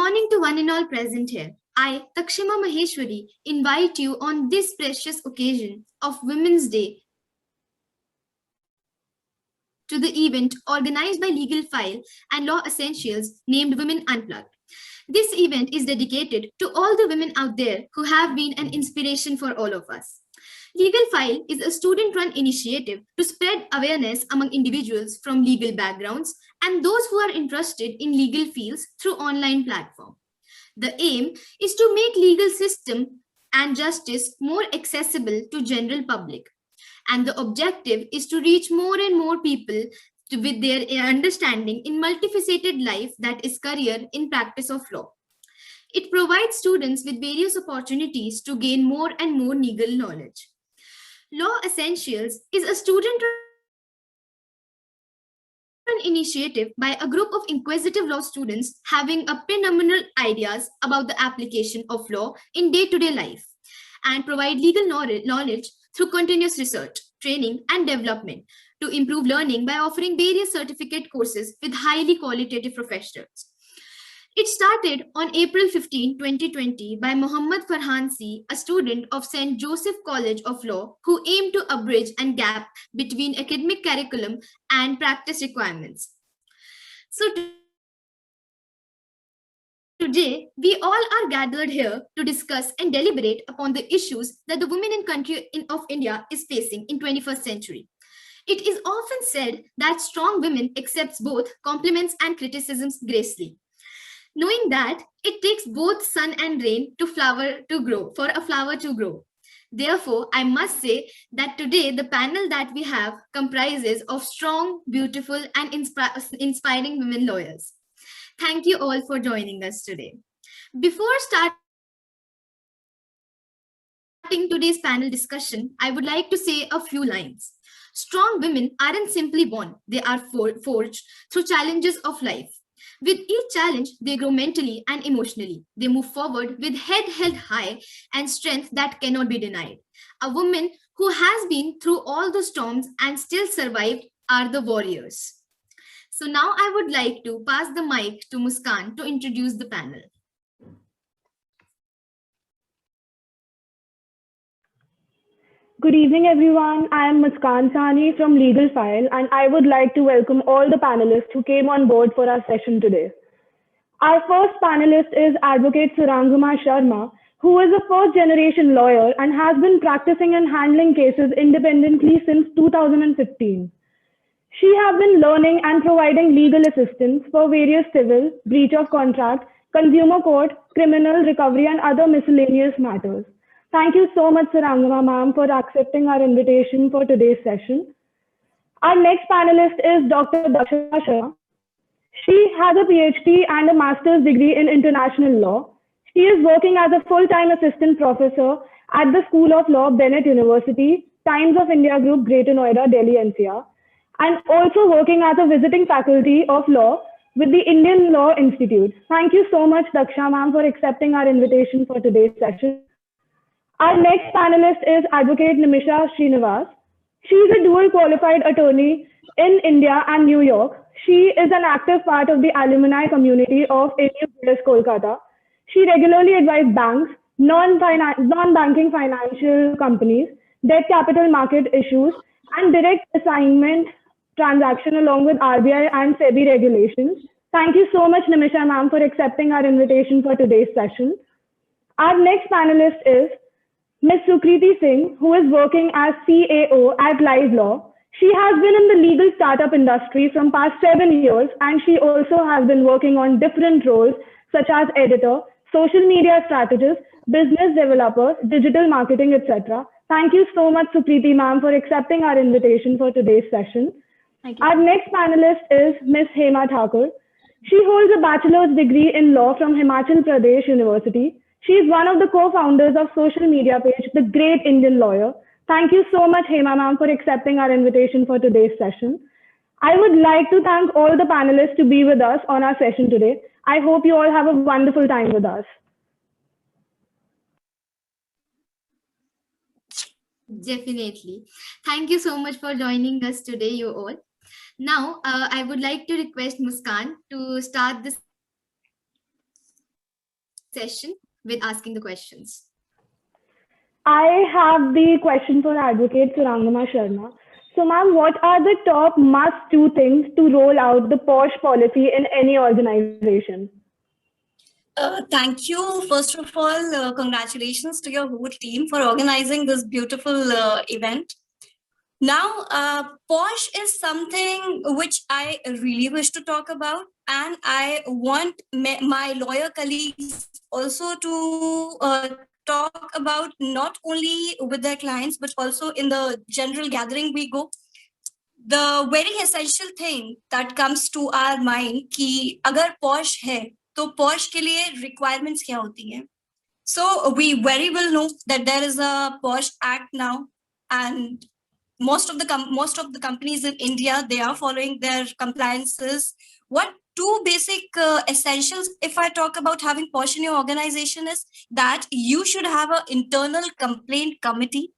morning to one and all present here. I, Takshima Maheshwari, invite you on this precious occasion of Women's Day to the event organized by Legal File and Law Essentials named Women Unplugged. This event is dedicated to all the women out there who have been an inspiration for all of us. Legal File is a student-run initiative to spread awareness among individuals from legal backgrounds and those who are interested in legal fields through online platform. The aim is to make legal system and justice more accessible to general public. And the objective is to reach more and more people with their understanding in multifaceted life that is career in practice of law. It provides students with various opportunities to gain more and more legal knowledge. Law Essentials is a student initiative by a group of inquisitive law students having a phenomenal ideas about the application of law in day-to-day life and provide legal knowledge through continuous research, training, and development to improve learning by offering various certificate courses with highly qualitative professionals. It started on April 15, 2020 by Mohammad Farhan C., a student of St. Joseph College of Law who aimed to bridge and gap between academic curriculum and practice requirements. So today, we all are gathered here to discuss and deliberate upon the issues that the women in country of India is facing in 21st century. It is often said that strong women accepts both compliments and criticisms gracefully, knowing that it takes both sun and rain for a flower to grow. Therefore, I must say that today the panel that we have comprises of strong, beautiful, and inspiring women lawyers. Thank you all for joining us today. Before starting today's panel discussion, I would like to say a few lines. Strong women aren't simply born, they are forged through challenges of life. With each challenge, they grow mentally and emotionally. They move forward with head held high and strength that cannot be denied. A woman who has been through all the storms and still survived are the warriors. So now I would like to pass the mic to Muskan to introduce the panel. Good evening, everyone. I am Muskan Sani from Legal File, and I would like to welcome all the panelists who came on board for our session today. Our first panelist is Advocate Surangama Sharma, who is a first-generation lawyer and has been practicing and handling cases independently since 2015. She has been learning and providing legal assistance for various civil, breach of contract, consumer court, criminal, recovery, and other miscellaneous matters. Thank you so much, Surangama ma'am, for accepting our invitation for today's session. Our next panelist is Dr. Daksha Sharma. She has a PhD and a master's degree in international law. She is working as a full-time assistant professor at the School of Law, Bennett University, Times of India Group, Greater Noida, Delhi NCR, and also working as a visiting faculty of law with the Indian Law Institute. Thank you so much, Daksha ma'am, for accepting our invitation for today's session. Our next panelist is Advocate Nimisha Srinivas. She is a dual qualified attorney in India and New York. She is an active part of the alumni community of AUS Kolkata. She regularly advises banks, non-banking financial companies, debt capital market issues, and direct assignment transaction along with RBI and SEBI regulations. Thank you so much, Nimisha ma'am, for accepting our invitation for today's session. Our next panelist is Ms. Sukriti Singh, who is working as CAO at Live Law. She has been in the legal startup industry from past 7 years, and she also has been working on different roles such as editor, social media strategist, business developer, digital marketing, etc. Thank you so much, Sukriti ma'am, for accepting our invitation for today's session. Our next panelist is Ms. Hema Thakur. She holds a bachelor's degree in law from Himachal Pradesh University. She is one of the co-founders of social media page, The Great Indian Lawyer. Thank you so much, Hema ma'am, for accepting our invitation for today's session. I would like to thank all the panelists to be with us on our session today. I hope you all have a wonderful time with us. Definitely. Thank you so much for joining us today, you all. Now, I would like to request Muskan to start this session with asking the questions. I have the question for Advocate Surangama Sharma. So, ma'am, what are the top must-do things to roll out the POSH policy in any organization? Thank you. First of all, congratulations to your whole team for organizing this beautiful event. Now, POSH is something which I really wish to talk about, and I want my lawyer colleagues also to talk about, not only with their clients, but also in the general gathering we go. The very essential thing that comes to our mind कि अगर POSH है तो POSH के लिए requirements क्या होती हैं? So we very well know that there is a POSH Act now, and most of the companies in India, they are following their compliances. What two basic essentials, if I talk about having POSH in your organization, is that you should have an internal complaint committee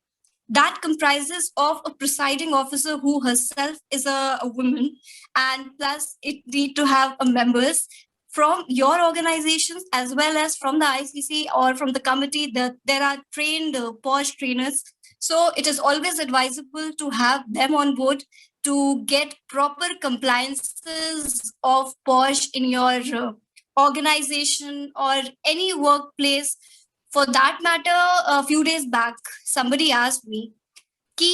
that comprises of a presiding officer who herself is a woman, and plus it need to have a members from your organizations as well as from the ICC or from the committee. That there are trained POSH trainers, so it is always advisable to have them on board to get proper compliances of POSH in your organization or any workplace. For that matter, a few days back, somebody asked me कि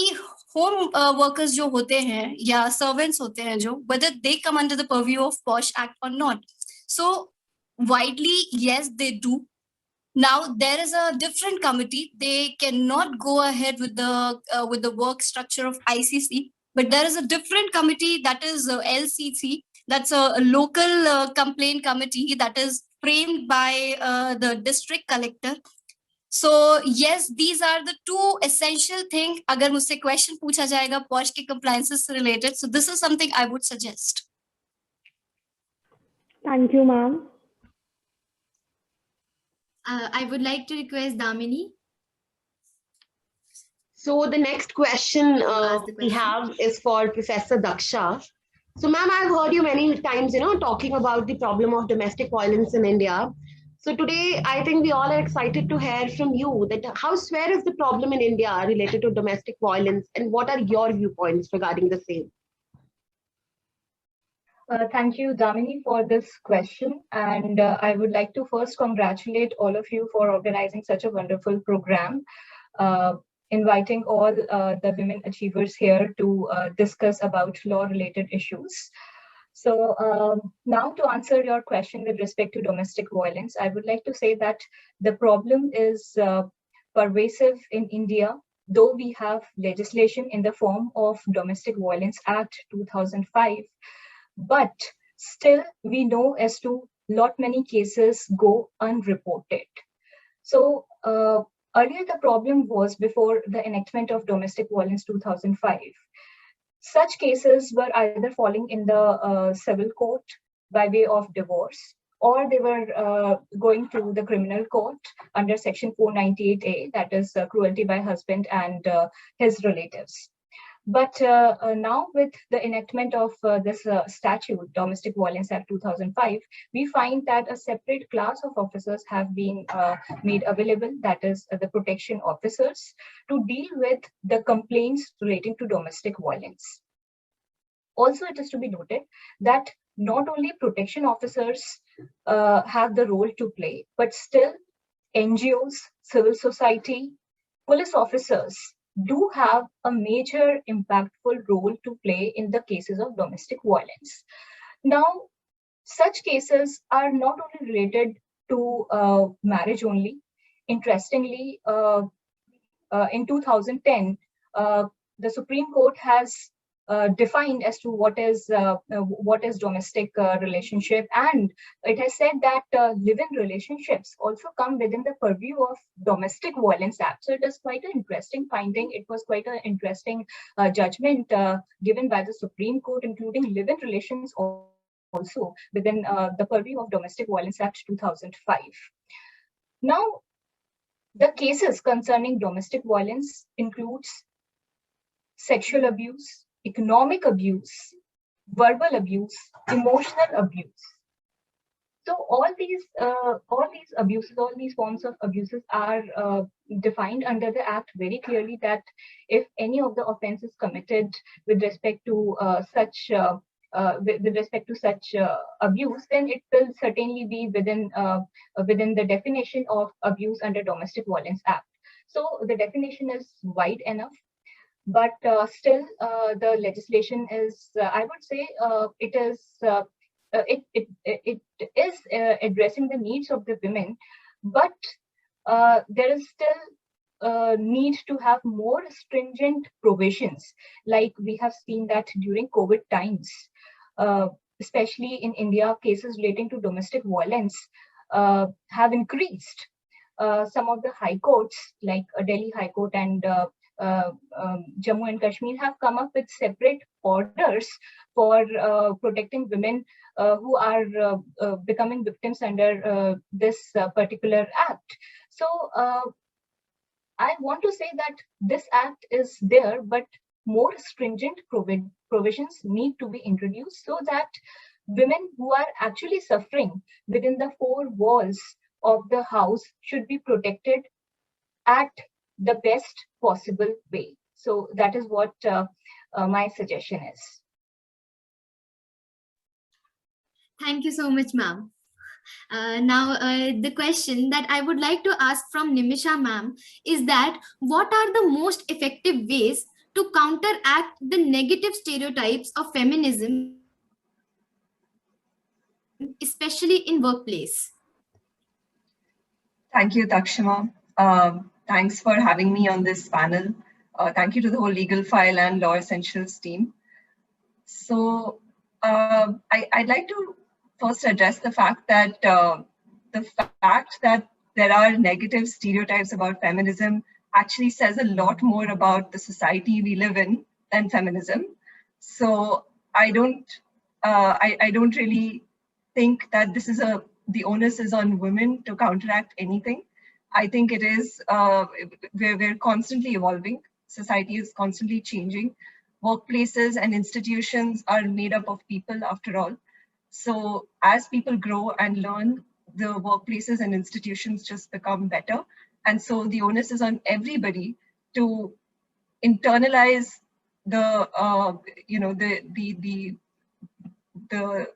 home workers जो होते हैं या servants होते हैं जो, whether they come under the purview of POSH Act or not. So widely, yes, they do. Now there is a different committee. They cannot go ahead with the work structure of ICC, but there is a different committee that is LCC. That's a local complaint committee that is framed by the district collector. So yes, these are the two essential things. अगर मुझसे question पूछा जाएगा POSH के compliances से related, so this is something I would suggest. Thank you, ma'am. I would like to request Damini. So the next question Ask the we question. have is for Professor Daksha. So ma'am, I've heard you many times, talking about the problem of domestic violence in India. So today, I think we all are excited to hear from you that how severe is the problem in India related to domestic violence, and what are your viewpoints regarding the same? Thank you, Damini, for this question. And I would like to first congratulate all of you for organizing such a wonderful program, inviting all the women achievers here to discuss about law-related issues. So now to answer your question with respect to domestic violence, I would like to say that the problem is pervasive in India, though we have legislation in the form of Domestic Violence Act 2005. But still, we know as to many cases go unreported. So earlier, the problem was before the enactment of Domestic Violence 2005. Such cases were either falling in the civil court by way of divorce, or they were going to the criminal court under Section 498A, that is cruelty by husband and his relatives. But now with the enactment of this statute, Domestic Violence Act 2005, we find that a separate class of officers have been made available, that is the protection officers, to deal with the complaints relating to domestic violence. Also, it is to be noted that not only protection officers have the role to play, but still NGOs, civil society, police officers do have a major impactful role to play in the cases of domestic violence. Now, such cases are not only related to marriage only. Interestingly, in 2010, the Supreme Court has defined as to what is domestic relationship, and it has said that live-in relationships also come within the purview of Domestic Violence Act. So it is quite an interesting finding. It was quite an interesting judgment given by the Supreme Court, including live-in relations also within the purview of Domestic Violence Act 2005. Now, the cases concerning domestic violence includes sexual abuse, economic abuse, verbal abuse, emotional abuse. So all these abuses, all these forms of abuses are defined under the Act very clearly, that if any of the offences committed with respect to such abuse, then it will certainly be within the definition of abuse under Domestic Violence Act. So the definition is wide enough, but still the legislation is, I would say, it is addressing the needs of the women, but there is still need to have more stringent provisions. Like we have seen that during COVID times, especially in India, cases relating to domestic violence have increased. Some of the high courts, like Delhi High Court and Jammu and Kashmir, have come up with separate orders for protecting women who are becoming victims under this particular act. So I want to say that this act is there, but more stringent provisions need to be introduced so that women who are actually suffering within the four walls of the house should be protected at the best possible way. So that is what my suggestion is. Thank you so much, ma'am. Now, the question that I would like to ask from Nimisha ma'am is that what are the most effective ways to counteract the negative stereotypes of feminism, especially in workplace? Thank you, Takshima. Thanks for having me on this panel. Thank you to the whole Legal File and Law Essentials team. So I'd like to first address the fact that there are negative stereotypes about feminism actually says a lot more about the society we live in than feminism. So I don't really think that this is the onus is on women to counteract anything. I think it is, we're constantly evolving. Society is constantly changing. Workplaces and institutions are made up of people after all. So as people grow and learn, the workplaces and institutions just become better. And so the onus is on everybody to internalize the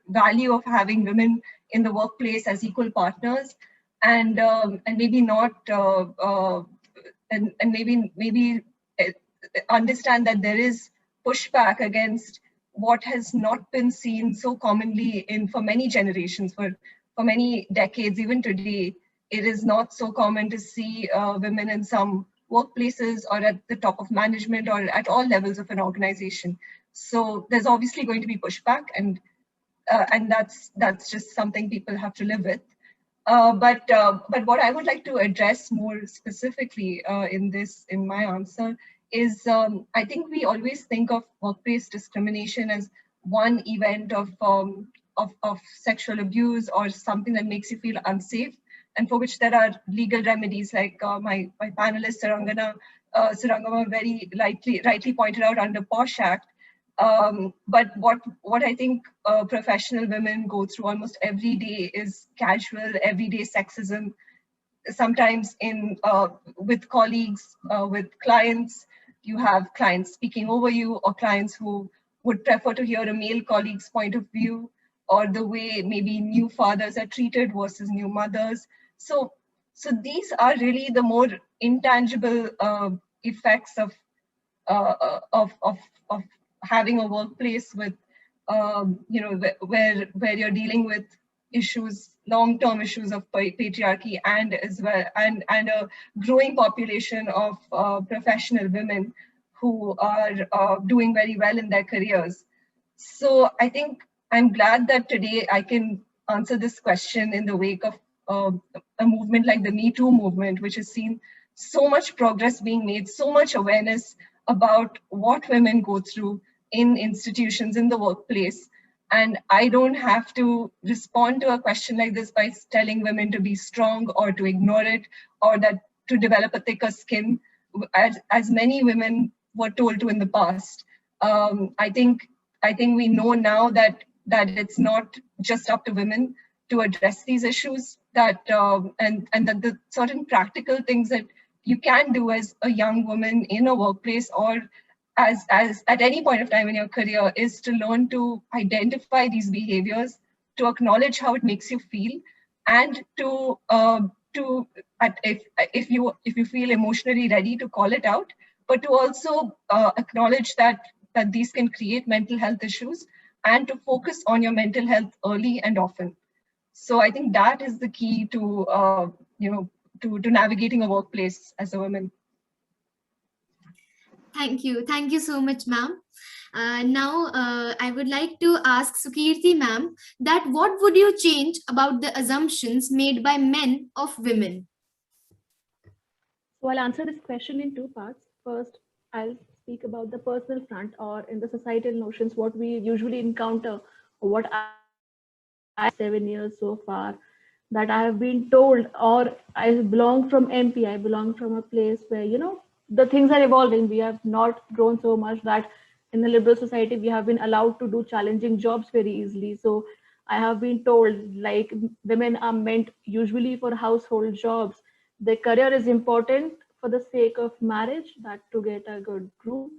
value of having women in the workplace as equal partners, and maybe not and maybe understand that there is pushback against what has not been seen so commonly for many generations, for many decades. Even today, it is not so common to see women in some workplaces or at the top of management or at all levels of an organization. So there's obviously going to be pushback, and that's just something people have to live with. But what I would like to address more specifically in my answer is, I think we always think of workplace discrimination as one event of sexual abuse or something that makes you feel unsafe, and for which there are legal remedies, like my panelist Surangama very rightly pointed out under POSH Act. But what I think professional women go through almost every day is casual, everyday sexism. Sometimes with colleagues, with clients, you have clients speaking over you, or clients who would prefer to hear a male colleague's point of view, or the way maybe new fathers are treated versus new mothers. So these are really the more intangible effects of having a workplace with, where you're dealing with issues, long-term issues of patriarchy, and as well, and a growing population of professional women who are doing very well in their careers. So I think I'm glad that today I can answer this question in the wake of a movement like the Me Too movement, which has seen so much progress being made, so much awareness about what women go through in institutions, in the workplace. And I don't have to respond to a question like this by telling women to be strong or to ignore it, or that to develop a thicker skin, as many women were told to in the past. I think we know now that it's not just up to women address these issues, that and the certain practical things that you can do as a young woman in a workplace or as at any point of time in your career is to learn to identify these behaviors, to acknowledge how it makes you feel, and if you feel emotionally ready to call it out, but to also acknowledge that these can create mental health issues, and to focus on your mental health early and often. So I think that is the key to to navigating a workplace as a woman. Thank you so much, ma'am. Now, I would like to ask Sukirti ma'am that what would you change about the assumptions made by men of women? So I'll answer this question in two parts. First, I'll speak about the personal front or in the societal notions, what we usually encounter, or what I 7 years so far that I have been told, or I belong from MP, I belong from a place where, the things are evolving. We have not grown so much that in the liberal society, we have been allowed to do challenging jobs very easily. So I have been told like women are meant usually for household jobs. Their career is important for the sake of marriage, that to get a good groom,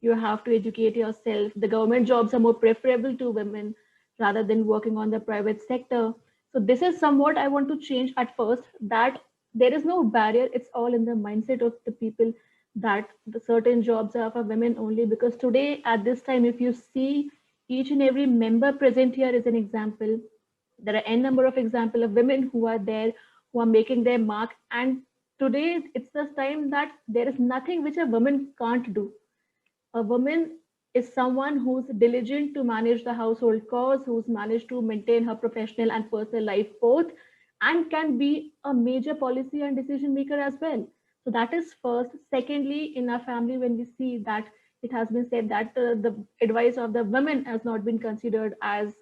you have to educate yourself. The government jobs are more preferable to women rather than working on the private sector. So this is somewhat I want to change at first, that there is no barrier. It's all in the mindset of the people that the certain jobs are for women only. Because today at this time, if you see each and every member present here is an example. There are n number of example of women who are there, who are making their mark. And today it's the time that there is nothing which a woman can't do. A woman is someone who's diligent to manage the household chores, who's managed to maintain her professional and personal life both, and can be a major policy and decision maker as well. So that is first. Secondly, in our family, when we see that it has been said that the advice of the women has not been considered as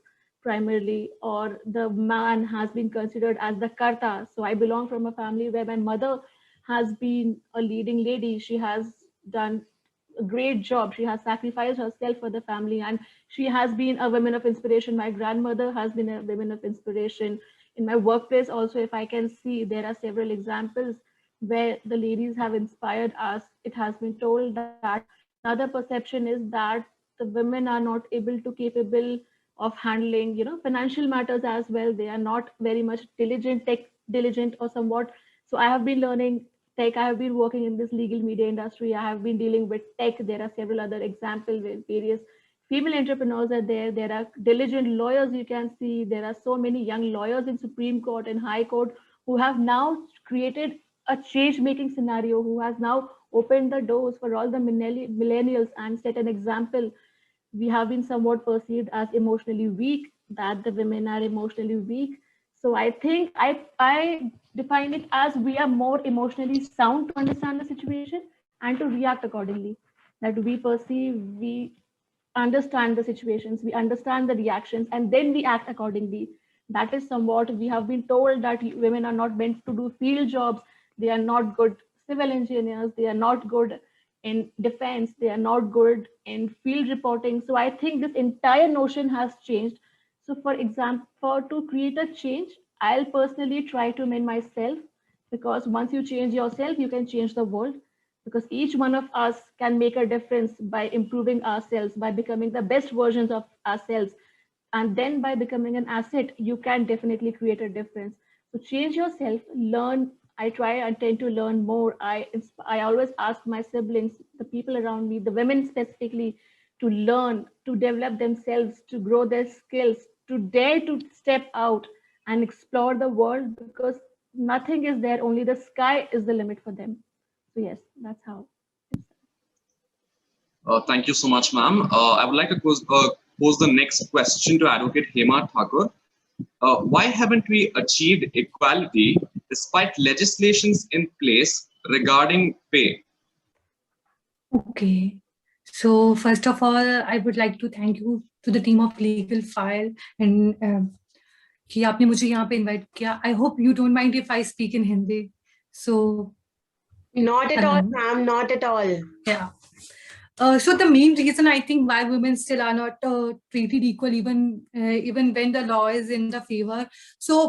primarily, or the man has been considered as the karta. So I belong from a family where my mother has been a leading lady. She has done a great job. She has sacrificed herself for the family, and she has been a woman of inspiration. My grandmother has been a woman of inspiration. In my workplace also, if I can see, there are several examples where the ladies have inspired us. It has been told that another perception is that the women are not able to capable of handling, financial matters as well. They are not very much diligent, tech diligent or somewhat. So I have been learning tech. I have been working in this legal media industry. I have been dealing with tech. There are several other examples where various female entrepreneurs are there. There are diligent lawyers you can see. There are so many young lawyers in Supreme Court and High Court who have now created a change-making scenario, who has now opened the doors for all the millennials and set an example. We have been somewhat perceived as emotionally weak, that the women are emotionally weak. So I think I define it as we are more emotionally sound to understand the situation and to react accordingly. That we perceive, we understand the situations, we understand the reactions, and then we act accordingly. That is somewhat we have been told that women are not meant to do field jobs. They are not good civil engineers. They are not good in defense. They are not good in field reporting. So I think this entire notion has changed. So for example, to create a change, I'll personally try to amend myself, because once you change yourself, you can change the world, because each one of us can make a difference by improving ourselves, by becoming the best versions of ourselves. And then by becoming an asset, you can definitely create a difference. So change yourself, learn. I try and tend to learn more. I always ask my siblings, the people around me, the women specifically, to learn, to develop themselves, to grow their skills, to dare to step out and explore the world, because nothing is there, only the sky is the limit for them. So yes, that's how. Thank you so much, ma'am. I would like to pose the next question to Advocate Hema Thakur. Why haven't we achieved equality despite legislations in place regarding pay? Okay. So first of all, I would like to thank you to the team of Legal File and कि आपने मुझे यहाँ पे invite किया. I hope you don't mind if I speak in Hindi. So not at all, ma'am, not at all. Yeah. So the main reason I think why women still are not treated equal even when the law is in the favor. So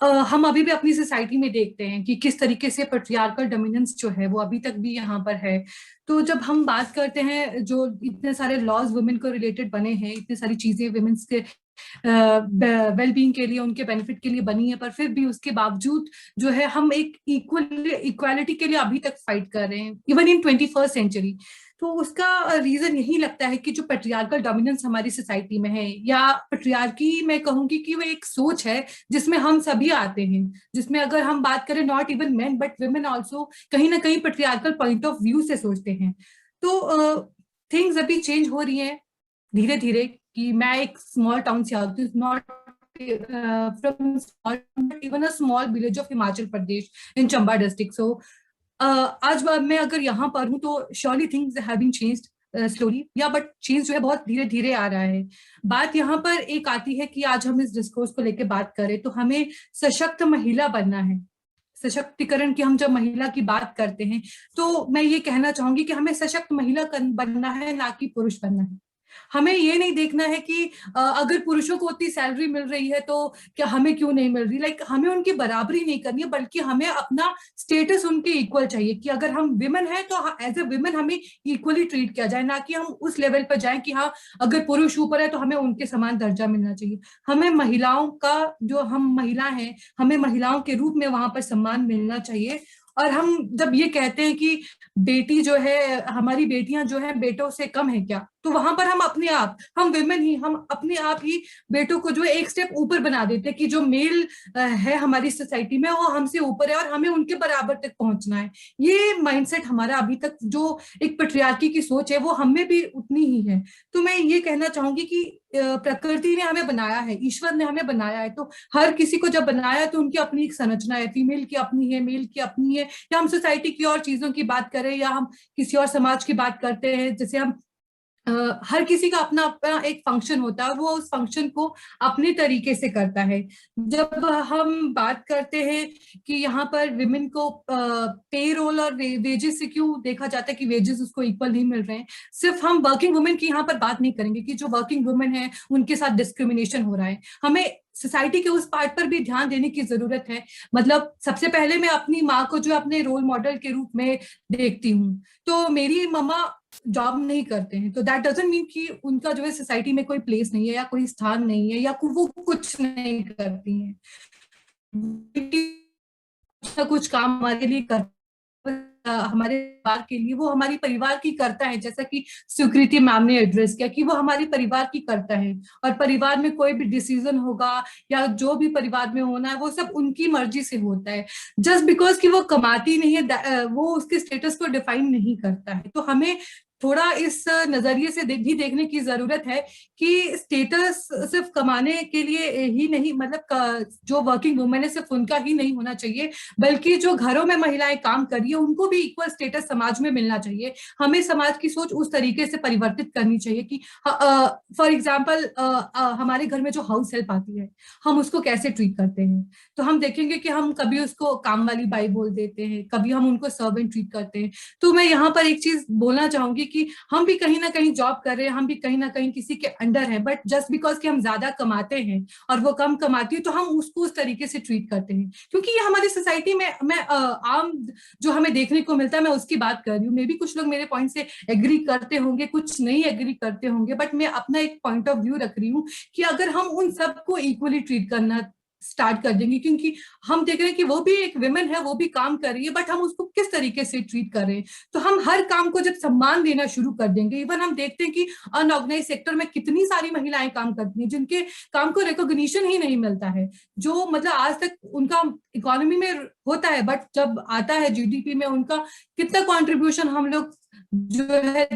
हम अभी भी अपनी society में देखते हैं कि किस तरीके से पेट्रियार्कल डोमिनेंस जो है वो अभी तक भी यहाँ पर है। तो जब हम बात करते हैं, जो इतने सारे लॉज वुमेन को रिलेटेड बने हैं, इतनी सारी चीजें वुमेन्स के वेलबींग के लिए, उनके बेनिफिट के लिए बनी है, पर फिर भी उसके बावजूद जो है हम एक इक्वालिटी के लिए अभी तक फाइट कर रहे हैं, इवन इन 21st सेंचुरी। तो उसका रीजन यही लगता है कि जो पेट्रियार्कल डोमिनेंस हमारी सोसाइटी में है, या पेट्रियार्की मैं कहूंगी कि वो एक सोच है जिसमें हम सभी आते हैं, जिसमें अगर हम बात करें not even men but women also कहीं ना कहीं पेट्रियार्कल पॉइंट ऑफ व्यू से सोचते हैं। तो थिंग्स अभी चेंज हो रही है धीरे धीरे। कि मैं एक स्मॉल टाउन से आती हूँ, not from even a small village of Himachal Pradesh in Chamba district. So आज मैं अगर यहाँ पर हूँ तो surely things have been changed slowly, yeah but change जो है बहुत धीरे धीरे आ रहा है। बात यहाँ पर एक आती है कि आज हम इस डिस्कोर्स को लेकर बात करें तो हमें सशक्त महिला बनना है। सशक्तिकरण की हम जब महिला की बात करते हैं तो मैं ये कहना चाहूंगी कि हमें सशक्त महिला बनना है, ना कि पुरुष बनना है। हमें ये नहीं देखना है कि अगर पुरुषों को उतनी सैलरी मिल रही है तो क्या हमें क्यों नहीं मिल रही। लाइक हमें उनकी बराबरी नहीं करनी है, बल्कि हमें अपना स्टेटस उनके इक्वल चाहिए कि अगर हम विमेन है तो एज ए विमेन हमें इक्वली ट्रीट किया जाए, ना कि हम उस लेवल पर जाएं कि हाँ अगर पुरुष ऊपर है तो हमें उनके समान दर्जा मिलना चाहिए। हमें महिलाओं का, जो हम महिला हैं, हमें महिलाओं के रूप में वहां पर सम्मान मिलना चाहिए। और हम जब ये कहते हैं कि बेटी जो है, हमारी बेटियां जो है बेटों से कम है क्या, तो वहां पर हम अपने आप, हम विमेन ही, हम अपने आप ही बेटों को जो है एक स्टेप ऊपर बना देते हैं कि जो मेल है हमारी सोसाइटी में वो हमसे ऊपर है और हमें उनके बराबर तक पहुंचना है। ये माइंडसेट हमारा अभी तक जो एक पेट्रियार्की की सोच है वो हमें भी उतनी ही है। तो मैं ये कहना चाहूंगी कि प्रकृति ने हमें बनाया है, ईश्वर ने हमें बनाया है, तो हर किसी को जब बनाया है तो उनकी अपनी एक संरचना है। फीमेल की अपनी है, मेल की अपनी है, या हम सोसाइटी की और चीजों की बात करें या हम किसी और समाज की बात करते हैं, जैसे हम हर किसी का अपना अपना एक फंक्शन होता है, वो उस फंक्शन को अपने तरीके से करता है। जब हम बात करते हैं कि यहाँ पर विमेन को पे रोल और वेजेस से क्यों देखा जाता है कि वेजेस उसको इक्वल नहीं मिल रहे हैं, सिर्फ हम वर्किंग वुमेन की यहाँ पर बात नहीं करेंगे कि जो वर्किंग वुमेन है उनके साथ डिस्क्रिमिनेशन हो रहा है। हमें सोसाइटी के उस पार्ट पर भी ध्यान देने की जरूरत है। मतलब सबसे पहले मैं अपनी माँ को जो अपने रोल मॉडल के रूप में देखती हूँ, तो मेरी मम्मा जॉब नहीं करते हैं, तो दैट डजंट मीन कि उनका जो है सोसाइटी में कोई प्लेस नहीं है या कोई स्थान नहीं है या वो कुछ नहीं करती हैं। कुछ काम हमारे लिए हमारे परिवार के लिए, वो हमारी परिवार की करता है, जैसा कि स्वीकृति मैम ने एड्रेस किया कि वो हमारी परिवार की करता है। और परिवार में कोई भी डिसीजन होगा या जो भी परिवार में होना है वो सब उनकी मर्जी से होता है। जस्ट बिकॉज कि वो कमाती नहीं है वो उसके स्टेटस को डिफाइन नहीं करता है। तो हमें थोड़ा इस नजरिए से भी देखने की जरूरत है कि स्टेटस सिर्फ कमाने के लिए ही नहीं, मतलब जो वर्किंग वुमेन है सिर्फ उनका ही नहीं होना चाहिए, बल्कि जो घरों में महिलाएं काम कर रही है उनको भी इक्वल स्टेटस समाज में मिलना चाहिए। हमें समाज की सोच उस तरीके से परिवर्तित करनी चाहिए कि फॉर एग्जाम्पल हमारे घर में जो हाउस हेल्प आती है हम उसको कैसे ट्रीट करते हैं, तो हम देखेंगे कि हम कभी उसको काम वाली बाई बोल देते हैं, कभी हम उनको सर्वेंट ट्रीट करते हैं। तो मैं यहाँ पर एक चीज बोलना चाहूंगी कि हम भी कहीं ना कहीं जॉब कर रहे हैं, हम भी कहीं ना कहीं किसी के अंडर हैं, बट जस्ट बिकॉज कि हम ज्यादा कमाते हैं और वो कम कमाती है तो हम उसको उस तरीके से ट्रीट करते हैं, क्योंकि ये हमारी सोसाइटी में मैं आम जो हमें देखने को मिलता है मैं उसकी बात कर रही हूँ। मे बी कुछ लोग मेरे पॉइंट से एग्री करते होंगे, कुछ नहीं एग्री करते होंगे, बट मैं अपना एक पॉइंट ऑफ व्यू रख रही हूँ कि अगर हम उन सबको इक्वली ट्रीट करना स्टार्ट कर देंगे, क्योंकि हम देख रहे हैं कि वो भी एक विमेन है, वो भी काम कर रही है, बट हम उसको किस तरीके से ट्रीट कर रहे हैं। तो हम हर काम को जब सम्मान देना शुरू कर देंगे, इवन हम देखते हैं कि अनऑर्गेनाइज सेक्टर में कितनी सारी महिलाएं काम करती हैं जिनके काम को रिकॉग्निशन ही नहीं मिलता है, जो मतलब आज तक उनका इकोनॉमी में होता है, बट जब आता है जीडीपी में उनका कितना कॉन्ट्रीब्यूशन हम लोग जो है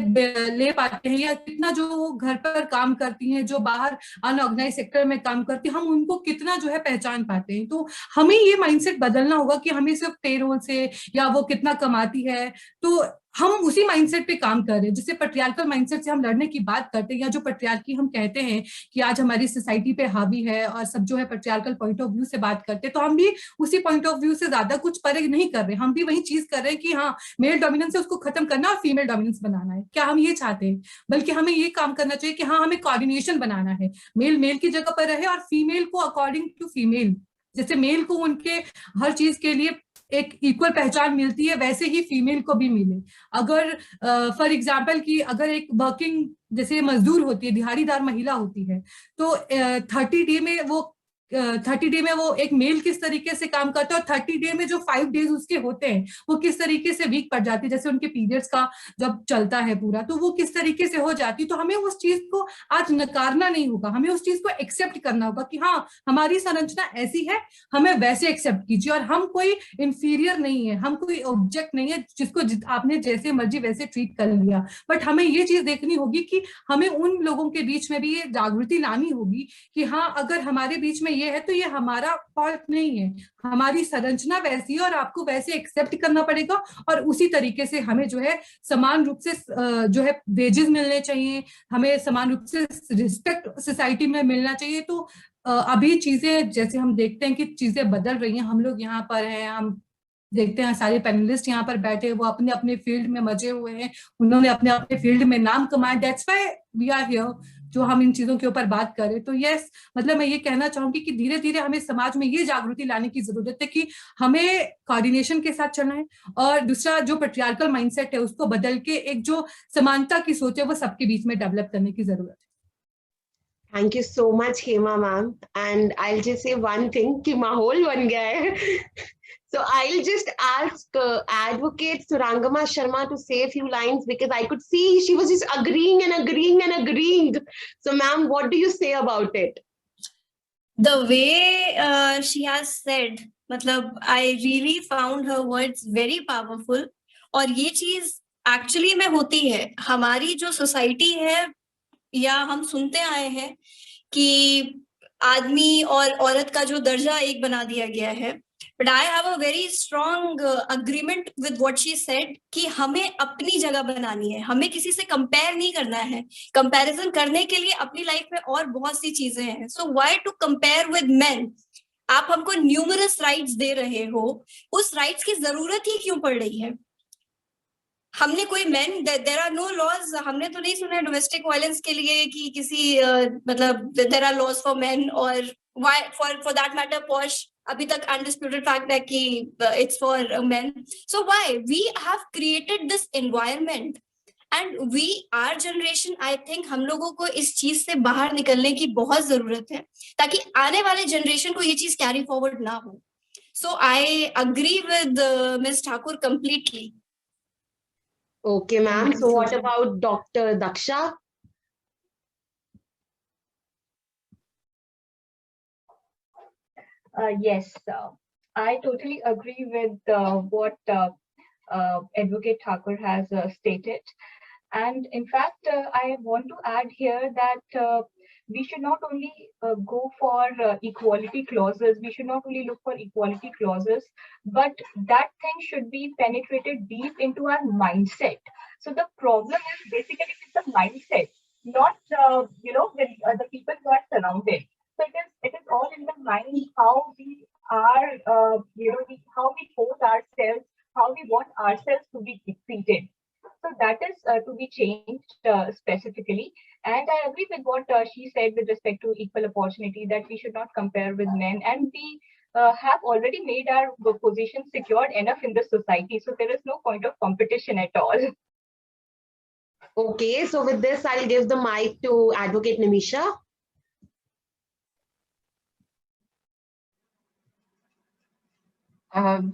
ले पाते हैं, या कितना जो घर पर काम करती हैं, जो बाहर अनऑर्गेनाइज सेक्टर में काम करती हैं, हम उनको कितना जो है पहचान पाते हैं। तो हमें ये माइंडसेट बदलना होगा कि हमें सिर्फ पेरोल से या वो कितना कमाती है, तो हम उसी माइंडसेट पे काम कर रहे हैं, जिससे पैट्रियार्कल माइंडसेट से हम लड़ने की बात करते हैं, या जो पैट्रियार्की हम कहते हैं कि आज हमारी सोसाइटी पे हावी है और सब जो है पैट्रियार्कल पॉइंट ऑफ व्यू से बात करते हैं, तो हम भी उसी पॉइंट ऑफ व्यू से ज्यादा कुछ परे नहीं कर रहे, हम भी वही चीज कर रहे हैं कि हाँ, मेल डोमिनेंस है उसको खत्म करना और फीमेल डोमिनेंस बनाना है। क्या हम ये चाहते हैं? बल्कि हमें ये काम करना चाहिए कि हाँ, हमें कोऑर्डिनेशन बनाना है, मेल मेल की जगह पर रहे और फीमेल को अकॉर्डिंग टू फीमेल, जैसे मेल को उनके हर चीज के लिए एक इक्वल पहचान मिलती है, वैसे ही फीमेल को भी मिले। अगर फॉर एग्जाम्पल कि अगर एक वर्किंग जैसे मजदूर होती है, दिहाड़ीदार महिला होती है, तो 30 डे में वो एक मेल किस तरीके से काम करता है, और 30 डे में जो 5 डेज उसके होते हैं वो किस तरीके से वीक पड़ जाती है, जैसे उनके पीरियड्स का जब चलता है पूरा, तो वो किस तरीके से हो जाती है। तो हमें उस चीज को आज नकारना नहीं होगा, हमें उस चीज को एक्सेप्ट करना होगा कि हाँ, हमारी संरचना ऐसी है, हमें वैसे एक्सेप्ट कीजिए, और हम कोई इंफीरियर नहीं है, हम कोई ऑब्जेक्ट नहीं है जिसको आपने जैसे मर्जी वैसे ट्रीट कर लिया। बट हमें ये चीज देखनी होगी कि हमें उन लोगों के बीच में भी ये जागृति लानी होगी कि हाँ, अगर हमारे बीच में ये है तो ये हमारा फॉल्ट नहीं है, हमारी संरचना वैसी है और आपको वैसे एक्सेप्ट करना पड़ेगा, और उसी तरीके से हमें जो है समान रूप से जो है वेजेस मिलने चाहिए, हमें समान रूप से रिस्पेक्ट सोसाइटी में मिलना चाहिए। तो अभी चीजें जैसे हम देखते हैं कि चीजें बदल रही हैं, हम लोग यहाँ पर हैं, हम देखते हैं सारे पैनलिस्ट यहाँ पर बैठे, वो अपने अपने फील्ड में मजे हुए हैं, उन्होंने अपने अपने फील्ड में नाम कमाया, that's why we are here, जो हम इन चीजों के ऊपर बात करें। तो यस, मतलब मैं ये कहना चाहूंगी कि धीरे धीरे हमें समाज में ये जागृति लाने की जरूरत है कि हमें कोऑर्डिनेशन के साथ चलना है, और दूसरा जो पैट्रियार्कल माइंडसेट है उसको बदल के एक जो समानता की सोच है वो सबके बीच में डेवलप करने की जरूरत है। Thank you so much, Hema ma'am. And I'll just say one thing, कि माहौल बन गया है. So I'll just ask Advocate Surangama Sharma to say a few lines, because I could see she was just agreeing and agreeing and agreeing. So ma'am, what do you say about it? The way she has said, मतलब I really found her words very powerful. और ये चीज actually में होती है, हमारी जो society है, या हम सुनते आए हैं कि आदमी और औरत का जो दर्जा एक बना दिया गया है। But I have a very strong agreement with what she said कि हमें अपनी जगह बनानी है, हमें किसी से कंपेयर नहीं करना है। कंपैरिजन करने के लिए अपनी लाइफ में और बहुत सी चीजें हैं, so why to compare with men. आप हमको न्यूमरस राइट्स दे रहे हो, उस राइट्स की जरूरत ही क्यों पड़ रही है? हमने कोई men, there are no laws, हमने तो नहीं सुना है डोमेस्टिक वायलेंस के लिए कि किसी मतलब there are laws for men, और why for that matter POSH अभी तक अनडिस्प्यूटेड फैक्ट है कि it's for men. So why we have created this environment, and we our generation, I think हम लोगों को इस चीज से बाहर निकलने की बहुत जरूरत है, ताकि आने वाले जनरेशन को ये चीज कैरी फॉरवर्ड ना हो। So I agree with miss Thakur completely. Okay, ma'am. So what about Dr. Daksha? Yes, I totally agree with what Advocate Thakur has stated. And in fact, I want to add here that we should not only go for equality clauses, we should not only look for equality clauses, but that thing should be penetrated deep into our mindset. So the problem is basically with the mindset, not with the people who are surrounded. So it is all in the mind, how we are, how we pose ourselves, how we want ourselves to be treated. So that is to be changed specifically. And I agree with what she said with respect to equal opportunity, that we should not compare with men. And we have already made our position secured enough in the society. So there is no point of competition at all. Okay, so with this, I'll give the mic to Advocate Nimisha.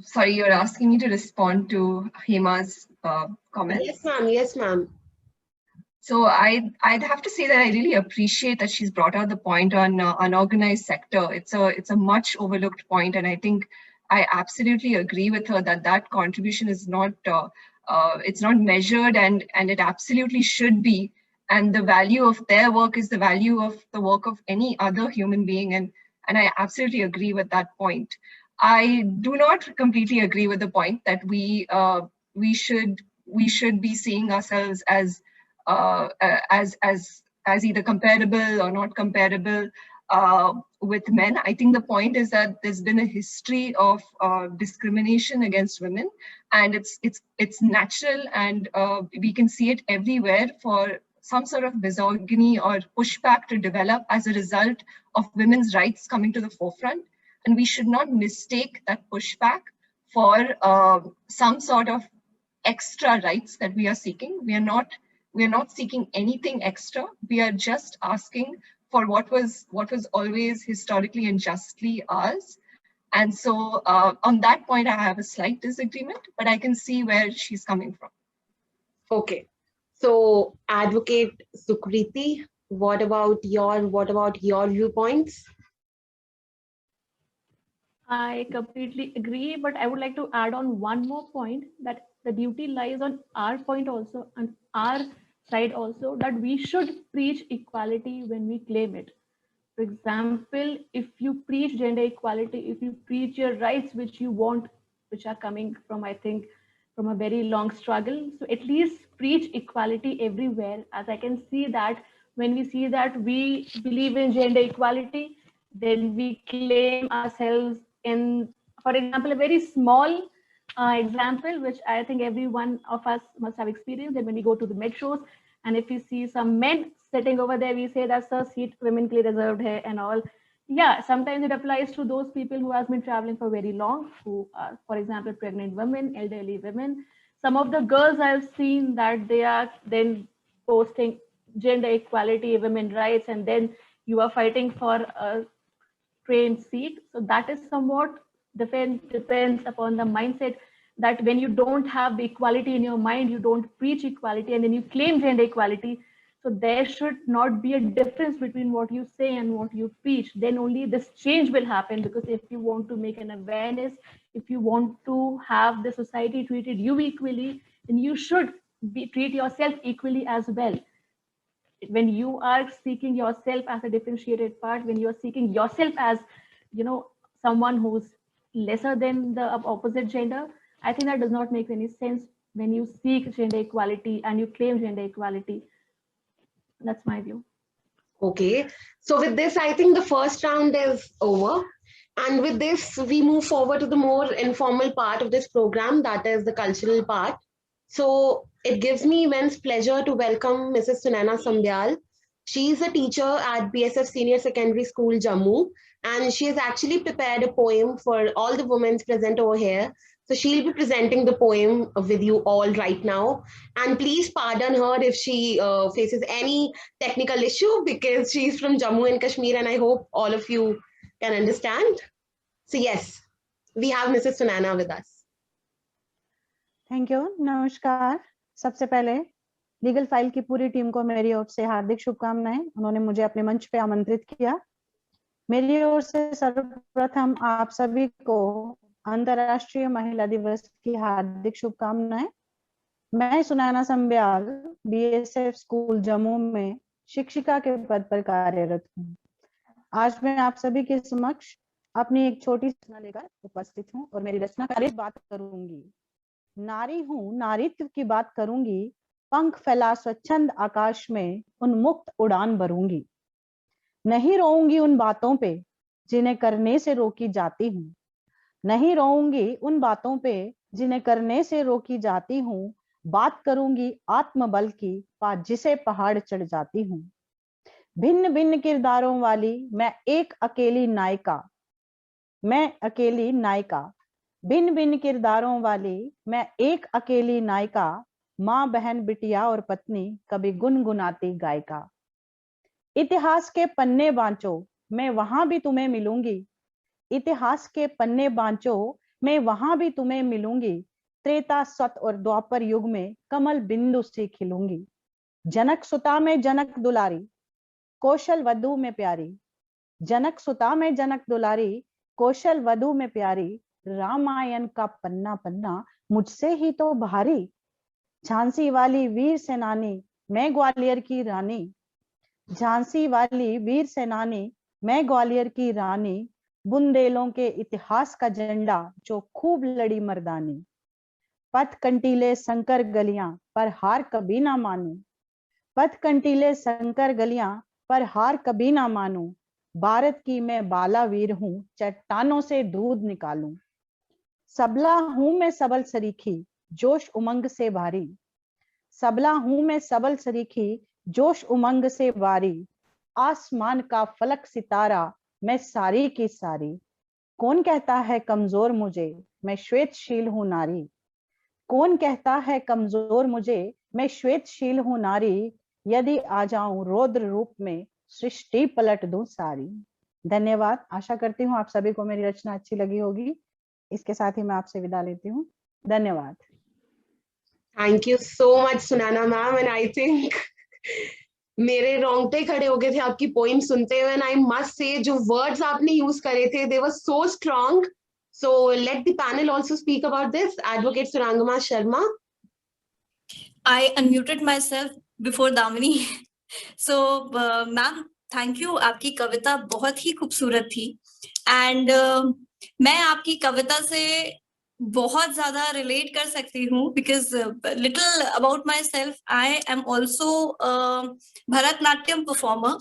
Sorry, you're asking me to respond to Hema's comments? Yes, ma'am. Yes, ma'am. So I'd have to say that I really appreciate that she's brought out the point on unorganized sector. It's a much overlooked point, and I think I absolutely agree with her that that contribution is not it's not measured, and it absolutely should be. And the value of their work is the value of the work of any other human being, and I absolutely agree with that point. I do not completely agree with the point that we should we should be seeing ourselves as either comparable or not comparable with men. I think the point is that there's been a history of discrimination against women, and it's natural, and we can see it everywhere for some sort of misogyny or pushback to develop as a result of women's rights coming to the forefront. And we should not mistake that pushback for some sort of extra rights that we are seeking. We are not seeking anything extra. We are just asking for what was always historically and justly ours. And so on that point, I have a slight disagreement, but I can see where she's coming from. Okay. So Advocate Sukriti, what about your viewpoints? I completely agree, but I would like to add on one more point, that the duty lies on our point also, and our side also, that we should preach equality when we claim it. For example, if you preach gender equality, if you preach your rights which you want, which are coming from, I think, from a very long struggle, so at least preach equality everywhere. As I can see that when we see that we believe in gender equality, then we claim ourselves in, for example, a very small example, which I think every one of us must have experienced, that when we go to the metros, and if we see some men sitting over there, we say that's a seat women ke liye reserved hai and all. Yeah, sometimes it applies to those people who have been traveling for very long, who are, for example, pregnant women, elderly women. Some of the girls I've seen that they are then posting gender equality, women rights, and then you are fighting for a train seat. So that is somewhat depends upon the mindset, that when you don't have the equality in your mind, you don't preach equality, and then you claim gender equality. So there should not be a difference between what you say and what you preach. Then only this change will happen, because if you want to make an awareness, if you want to have the society treated you equally, then you should treat yourself equally as well. When you are seeking yourself as a differentiated part, when you are seeking yourself as, someone who's lesser than the opposite gender, I think that does not make any sense when you seek gender equality and you claim gender equality. That's my view. Okay, so with this, I think the first round is over. And with this, we move forward to the more informal part of this program, that is the cultural part. So it gives me immense pleasure to welcome Mrs. Sunaina Sambyal. She is a teacher at BSF Senior Secondary School, Jammu, and she has actually prepared a poem for all the women present over here. So she'll be presenting the poem with you all right now. And please pardon her if she faces any technical issue, because she's from Jammu and Kashmir, and I hope all of you can understand. So yes, we have Mrs. Sunaina with us. Thank you, नमस्कार। सबसे पहले legal file की पूरी team को मेरी ओर से हार्दिक शुभकामनाएं। उन्होंने मुझे अपने मंच पे आमंत्रित किया। मेरी ओर से सर्वप्रथम आप सभी को अंतर्राष्ट्रीय महिला दिवस की हार्दिक शुभकामनाएं। मैं सुनैना संब्याल बीएसएफ स्कूल जम्मू में शिक्षिका के पद पर कार्यरत हूँ। आज मैं आप सभी के समक्ष अपनी एक छोटी रचना लेकर उपस्थित हूँ और मेरी रचना कार्य बात करूंगी। नारी हूँ, नारीत्व की बात करूंगी, पंख फैला स्वच्छंद आकाश में उन्मुक्त उड़ान भरूंगी। नहीं रोऊंगी उन बातों पे जिन्हें करने से रोकी जाती हूँ, नहीं रोऊंगी उन बातों पे जिन्हें करने से रोकी जाती हूँ। बात करूंगी आत्मबल की, पास जिसे पहाड़ चढ़ जाती हूँ। भिन्न भिन्न किरदारों वाली मैं एक अकेली नायिका, मैं अकेली नायिका। भिन्न भिन्न किरदारों वाली मैं एक अकेली नायिका, माँ बहन बिटिया और पत्नी, कभी गुनगुनाती गायिका। इतिहास के पन्ने बांचो मैं वहां भी तुम्हें मिलूंगी, इतिहास के पन्ने बांचो मैं वहां भी तुम्हें मिलूंगी। त्रेता सत और द्वापर युग में कमल बिंदु सी खिलूंगी। जनक सुता में जनक दुलारी, कौशल वधु में प्यारी। जनक सुता में जनक दुलारी, कौशल वधु में प्यारी। रामायण का पन्ना पन्ना मुझसे ही तो भारी। झांसी वाली वीर सेनानी मैं ग्वालियर की रानी, झांसी वाली वीर सेनानी मैं ग्वालियर की रानी। बुंदेलों के इतिहास का झंडा जो खूब लड़ी मर्दानी। पथ कंटीले संकर गलियां पर हार कभी ना मानूं, पथ कंटीले संकर गलियां पर हार कभी ना मानूं, भारत की मैं बालावीर हूं, चट्टानों से दूध निकालूं। सबला हूं मैं सबल सरीखी, जोश उमंग से भारी, सबला हूं मैं सबल सरीखी, जोश उमंग से भारी, आसमान का फलक सितारा मैं सारी की सारी। कौन कहता है कमजोर मुझे, मैं श्वेतशील हूं नारी, कौन कहता है कमजोर मुझे, मैं श्वेतशील हूं नारी, यदि आ जाऊं रौद्र रूप में सृष्टि पलट दूं सारी। धन्यवाद। आशा करती हूँ आप सभी को मेरी रचना अच्छी लगी होगी। इसके साथ ही मैं आपसे विदा लेती हूँ। धन्यवाद। Thank you so much Sunaina ma'am, and I think मेरे रोंगटे खड़े हो गए थे आपकी पोइम सुनते हुए, एंड आई मस्ट से जो वर्ड्स आपने यूज करे थे they were so strong. So let the panel also speak about this. Advocate Surangama Sharma. I unmuted myself before Damini. So, ma'am, thank you. आपकी कविता बहुत ही खूबसूरत थी, and मैं आपकी कविता से बहुत ज़्यादा relate कर सकती हूँ, because little about myself, I am also a Bharatnatyam performer.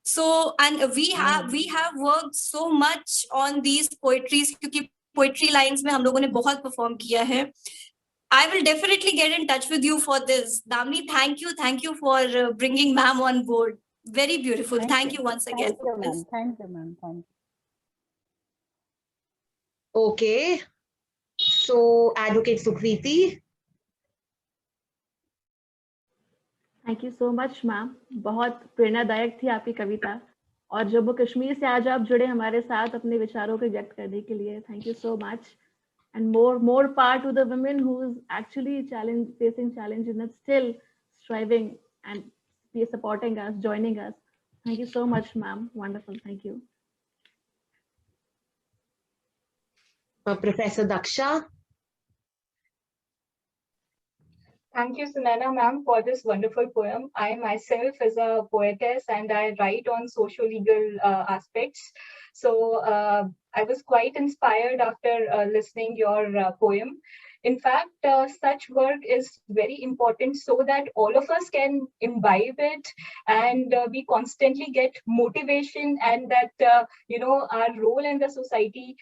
So, and we have worked so much on these poetries, क्योंकि poetry lines में हम लोगों ने बहुत perform किया है. I will definitely get in touch with you for this. Damini, thank you for bringing ma'am on board. Very beautiful. Thank you once again. Thank you, ma'am. Thank you, ma'am. Thank you. Okay. So, Advocate Sukriti. Thank you so much, ma'am. बहुत प्रेरणादायक थी आपकी कविता, और जम्मू कश्मीर से आज आप जुड़े हमारे साथ अपने विचारों को व्यक्त करने के लिए. Thank you so much. And more power to the women who is actually facing challenge and still striving and be supporting us, joining us. Thank you so much, ma'am. Wonderful. Thank you. Professor Daksha. Thank you, Sunana ma'am, for this wonderful poem. I myself is a poetess and I write on socio-legal aspects. So I was quite inspired after listening your poem. In fact, such work is very important so that all of us can imbibe it, and we constantly get motivation, and that, our role in the society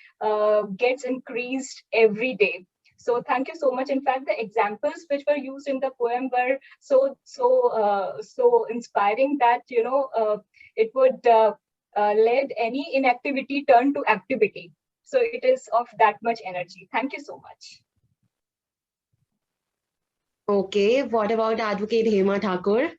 gets increased every day. So thank you so much. In fact, the examples which were used in the poem were so inspiring that, it would let any inactivity turn to activity. So it is of that much energy. Thank you so much. Okay, what about Advocate Hema Thakur?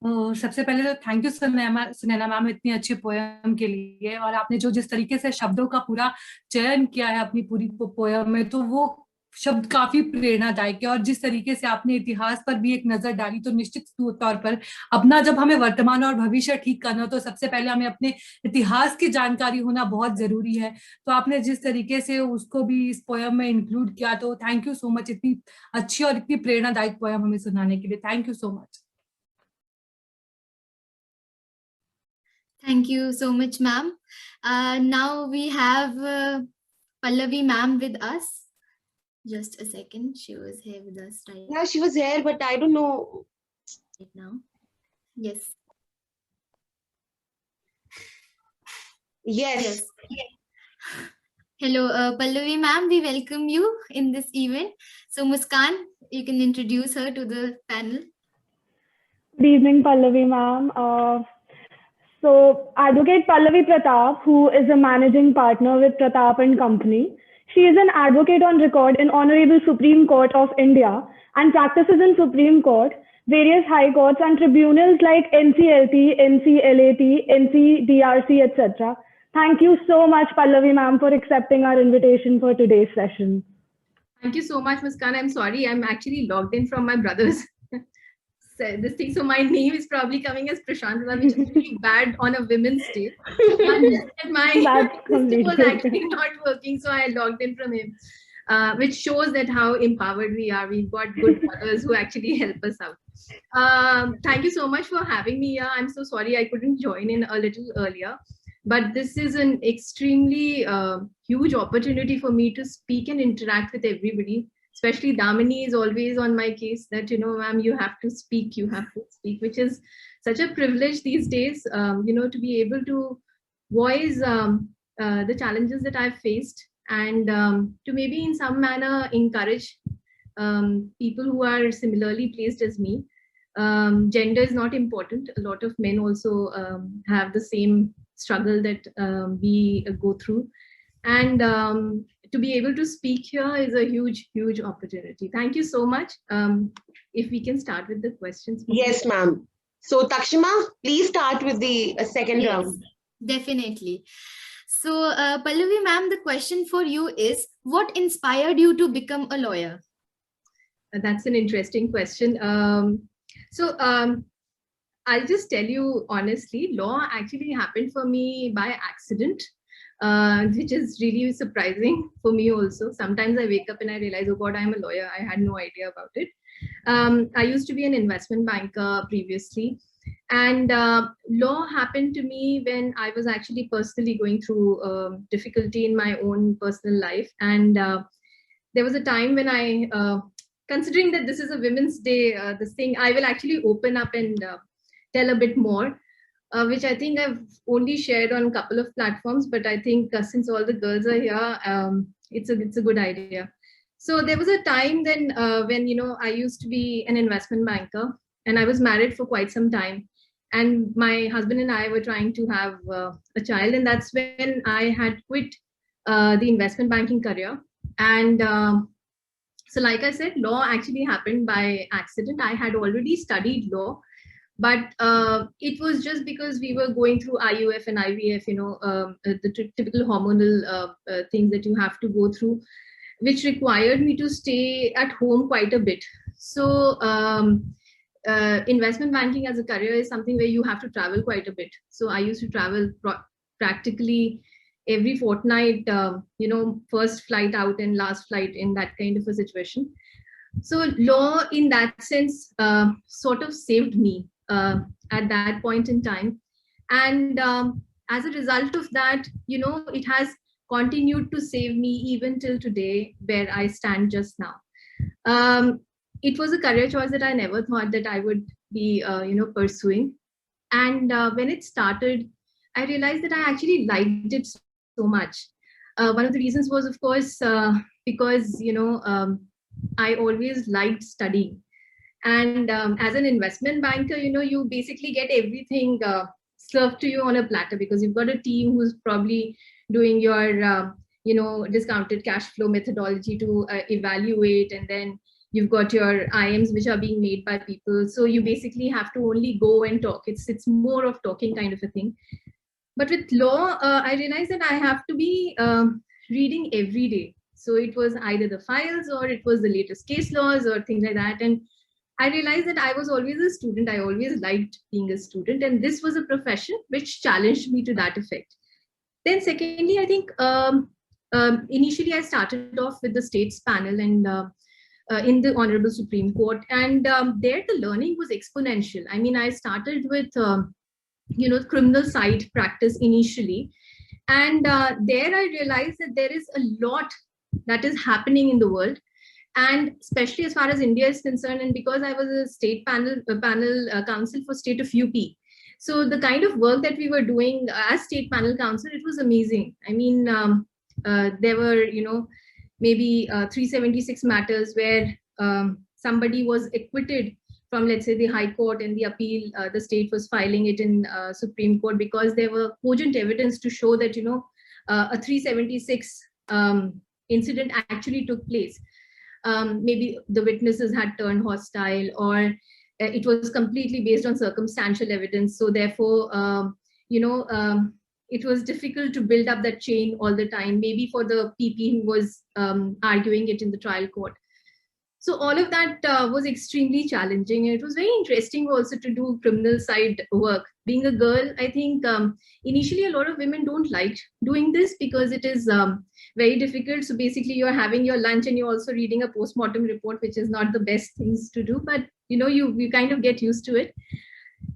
सबसे पहले तो thank you Sunaina ma'am इतनी अच्छी poem के लिए, और आपने जिस तरीके से शब्दों का पूरा चयन किया है अपनी पूरी पोएम में, तो वो शब्द काफी प्रेरणादायक है। और जिस तरीके से आपने इतिहास पर भी एक नजर डाली, तो निश्चित तौर पर अपना जब हमें वर्तमान और भविष्य ठीक करना, तो सबसे पहले हमें अपने इतिहास की जानकारी होना बहुत जरूरी है। तो आपने जिस तरीके से उसको भी इस पोएम में इंक्लूड किया, तो थैंक यू सो मच, इतनी अच्छी और इतनी प्रेरणादायक पोएम हमें सुनाने के लिए। Thank you so much. Thank you so much, ma'am. Now we have Pallavi ma'am with us. Just a second. She was here with us right now. Yeah, she was here, but I don't know. Right now. Yes. Yes. Hello, Pallavi ma'am. We welcome you in this event. So Muskan, you can introduce her to the panel. Good evening, Pallavi ma'am. So Advocate Pallavi Pratap, who is a managing partner with Pratap and Company, she is an advocate on record in Honorable Supreme Court of India and practices in Supreme Court, various high courts and tribunals like NCLT, NCLAT, NCDRC, etc. Thank you so much, Pallavi ma'am, for accepting our invitation for today's session. Thank you so much, Muskan. I'm sorry, I'm actually logged in from my brother's this thing, so my name is probably coming as Prashantala, which is really bad on a women's day. My system was actually not working, so I logged in from him, which shows that how empowered we are. We've got good brothers who actually help us out. Thank you so much for having me here. I'm so sorry I couldn't join in a little earlier, but this is an extremely huge opportunity for me to speak and interact with everybody, especially Damini is always on my case that, ma'am, you have to speak, which is such a privilege these days, to be able to voice the challenges that I've faced, and to maybe in some manner encourage people who are similarly placed as me. Gender is not important. A lot of men also have the same struggle that we go through. And to be able to speak here is a huge, huge opportunity. Thank you so much. If we can start with the questions. Yes, ma'am. So Takshima, please start with the second round. Definitely. So Pallavi ma'am, the question for you is, what inspired you to become a lawyer? That's an interesting question. I'll just tell you honestly, law actually happened for me by accident, which is really surprising for me also. Sometimes I wake up and I realize, oh God, I'm a lawyer. I had no idea about it. I used to be an investment banker previously. And law happened to me when I was actually personally going through difficulty in my own personal life. And there was a time when I, considering that this is a Women's Day, this thing, I will actually open up and tell a bit more, which I think I've only shared on a couple of platforms, but I think since all the girls are here, it's a good idea. So there was a time then when, I used to be an investment banker and I was married for quite some time. And my husband and I were trying to have a child. And that's when I had quit the investment banking career. And so like I said, law actually happened by accident. I had already studied law, but it was just because we were going through IUF and IVF, the typical hormonal things that you have to go through, which required me to stay at home quite a bit. So investment banking as a career is something where you have to travel quite a bit. So I used to travel practically every fortnight, first flight out and last flight in, that kind of a situation. So law in that sense sort of saved me at that point in time. And as a result of that, it has continued to save me even till today, where I stand just now. It was a career choice that I never thought that I would be, pursuing. And when it started, I realized that I actually liked it so much. One of the reasons was, of course, because, I always liked studying. And as an investment banker, you basically get everything served to you on a platter, because you've got a team who's probably doing your, discounted cash flow methodology to evaluate. And then you've got your IMs, which are being made by people. So you basically have to only go and talk. It's more of talking kind of a thing. But with law, I realized that I have to be reading every day. So it was either the files or it was the latest case laws or things like that. And I realized that I was always a student. I always liked being a student. And this was a profession which challenged me to that effect. Then secondly, I think initially I started off with the states panel and in the Honorable Supreme Court. And there the learning was exponential. I mean, I started with, criminal side practice initially. And there I realized that there is a lot that is happening in the world. And especially as far as India is concerned, and because I was a state panel counsel for state of UP. So the kind of work that we were doing as state panel counsel, it was amazing. I mean, there were, maybe 376 matters where somebody was acquitted from, let's say, the High Court, and the appeal, the state was filing it in Supreme Court because there were cogent evidence to show that, a 376 incident actually took place. Maybe the witnesses had turned hostile, or it was completely based on circumstantial evidence. So therefore, it was difficult to build up that chain all the time, maybe for the PP who was arguing it in the trial court. So all of that was extremely challenging. And it was very interesting also to do criminal side work. Being a girl, I think initially a lot of women don't like doing this because it is very difficult. So basically you're having your lunch and you're also reading a postmortem report, which is not the best things to do, but you kind of get used to it.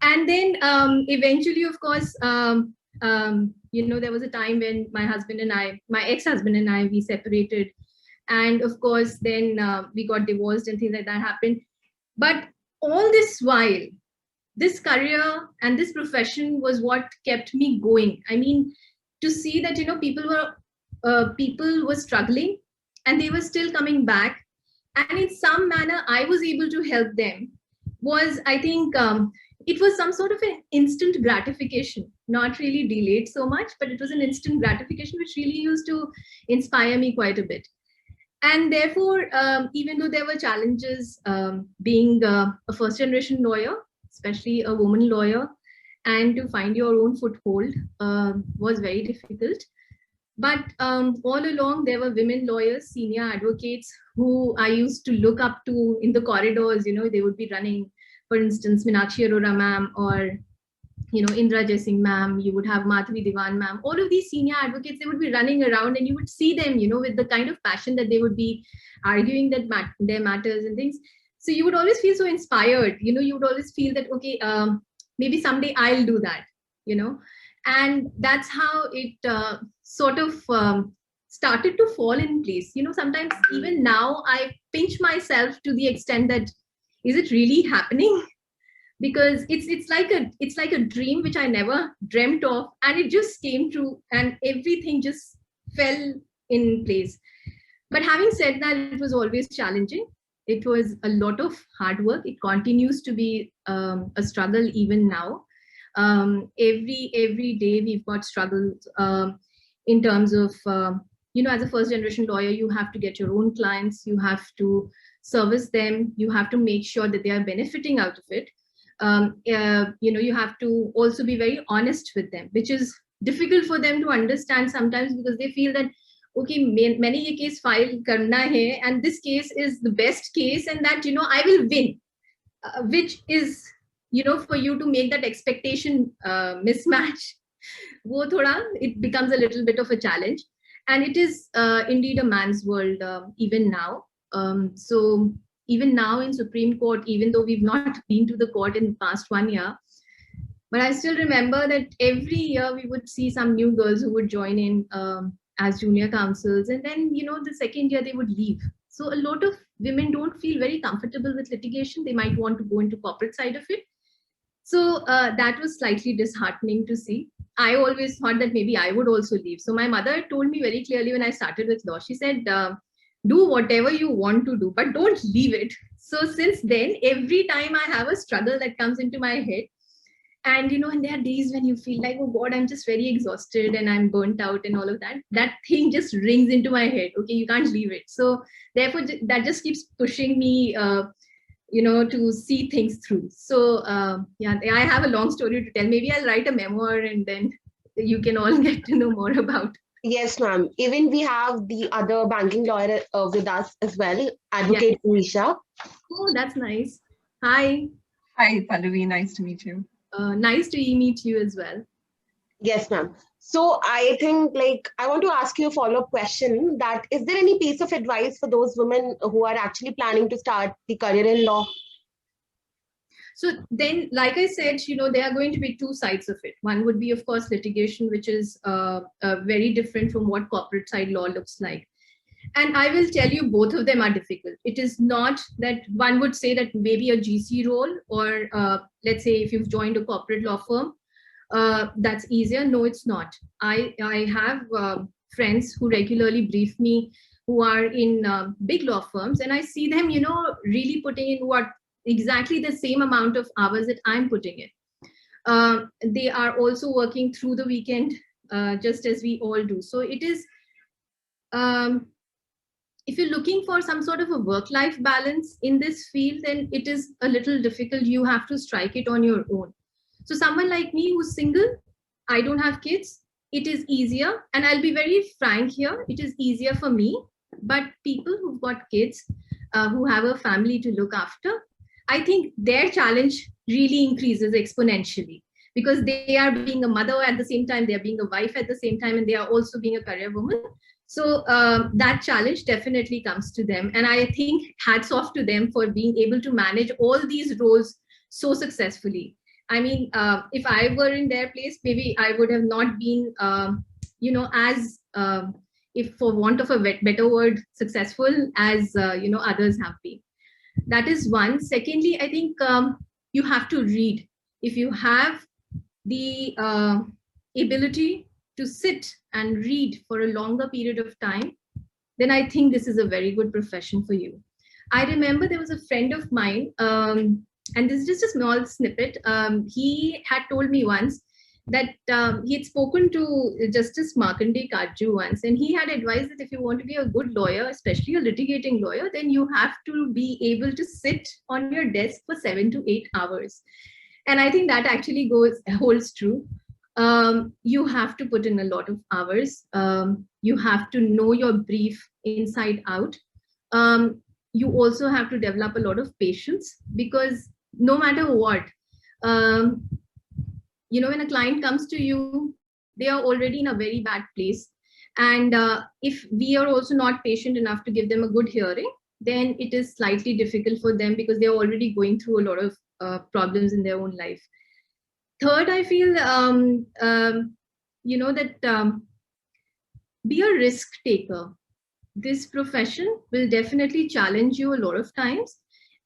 And then eventually, of course, there was a time when my ex-husband and I, we separated. And of course, then we got divorced and things like that happened. But all this while, this career and this profession was what kept me going. I mean, to see that, you know, people were struggling and they were still coming back. And in some manner, I was able to help them was, I think, it was some sort of an instant gratification, not really delayed so much, but it was an instant gratification, which really used to inspire me quite a bit. And therefore, even though there were challenges being a first generation lawyer, especially a woman lawyer, and to find your own foothold was very difficult. But all along, there were women lawyers, senior advocates who I used to look up to in the corridors. You know, they would be running, for instance, Meenakshi Arora ma'am, or, you know, Indra Jaising ma'am, you would have Madhavi Diwan ma'am. All of these senior advocates, they would be running around and you would see them, you know, with the kind of passion that they would be arguing that their matters and things. So you would always feel so inspired, you know, you would always feel that, okay, maybe someday I'll do that, you know. And that's how it sort of started to fall in place. You know, sometimes even now I pinch myself to the extent that, is it really happening? Because it's like a dream which I never dreamt of, and it just came true and everything just fell in place. But having said that, it was always challenging. It was a lot of hard work. It continues to be a struggle even now. Every day we've got struggles in terms of, you know, as a first generation lawyer, you have to get your own clients, you have to service them, you have to make sure that they are benefiting out of it. You know, you have to also be very honest with them, which is difficult for them to understand sometimes, because they feel that, okay, many ye case file karna hai, and this case is the best case, and that, you know, I will win, which is, you know, for you to make that expectation mismatch, wo thoda, it becomes a little bit of a challenge. And it is indeed a man's world even now. So even now in Supreme Court, even though we've not been to the court in the past 1 year, but I still remember that every year we would see some new girls who would join in as junior counsels, and then, you know, the second year they would leave. So a lot of women don't feel very comfortable with litigation. They might want to go into corporate side of it. So that was slightly disheartening to see. I always thought that maybe I would also leave. So my mother told me very clearly when I started with law, she said, do whatever you want to do, but don't leave it. So since then, every time I have a struggle that comes into my head, and, you know, and there are days when you feel like, oh God, I'm just very exhausted and I'm burnt out and all of that, that thing just rings into my head. Okay, you can't leave it. So therefore, that just keeps pushing me, you know, to see things through. So yeah, I have a long story to tell. Maybe I'll write a memoir and then you can all get to know more about. Yes, ma'am. Even we have the other banking lawyer with us as well, Advocate Nisha. Oh, that's nice. Hi. Hi, Pallavi. Nice to meet you. Nice to meet you as well. Yes, ma'am. So I think, like, I want to ask you a follow-up question, that is there any piece of advice for those women who are actually planning to start the career in law? So then, like I said, you know, there are going to be two sides of it. One would be, of course, litigation, which is very different from what corporate side law looks like. And I will tell you, both of them are difficult. It is not that one would say that maybe a GC role, or let's say if you've joined a corporate law firm, that's easier. No, it's not. I have friends who regularly brief me who are in big law firms, and I see them, you know, really putting in exactly the same amount of hours that I'm putting in. They are also working through the weekend, just as we all do. So it is, if you're looking for some sort of a work-life balance in this field, then it is a little difficult. You have to strike it on your own. So someone like me who's single, I don't have kids, it is easier. And I'll be very frank here, it is easier for me. But people who've got kids, who have a family to look after, I think their challenge really increases exponentially, because they are being a mother at the same time, they are being a wife at the same time, and they are also being a career woman. So that challenge definitely comes to them. And I think hats off to them for being able to manage all these roles so successfully. I mean, if I were in their place, maybe I would have not been, you know, as if for want of a better word, successful as others have been. That is one. Secondly, I think you have to read. If you have the ability to sit and read for a longer period of time, then I think this is a very good profession for you. I remember there was a friend of mine, and this is just a small snippet. He had told me once that he had spoken to Justice Markandeya Katju once, and he had advised that if you want to be a good lawyer, especially a litigating lawyer, then you have to be able to sit on your desk for 7 to 8 hours. And I think that actually holds true. You have to put in a lot of hours. You have to know your brief inside out. You also have to develop a lot of patience, because no matter what, when a client comes to you, they are already in a very bad place. And if we are also not patient enough to give them a good hearing, then it is slightly difficult for them, because they're already going through a lot of problems in their own life. Third, I feel, be a risk taker. This profession will definitely challenge you a lot of times.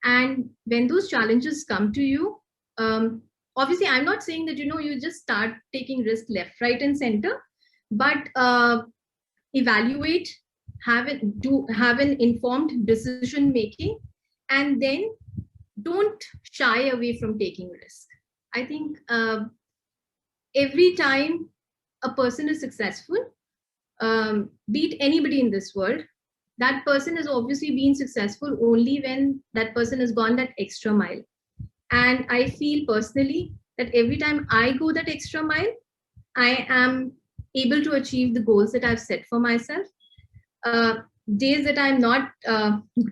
And when those challenges come to you, obviously, I'm not saying that, you just start taking risks left, right, and center, but evaluate, have an informed decision making, and then don't shy away from taking risk. I think every time a person is successful, beat anybody in this world, that person has obviously been successful only when that person has gone that extra mile. And I feel personally that every time I go that extra mile, I am able to achieve the goals that I've set for myself. Days that I'm not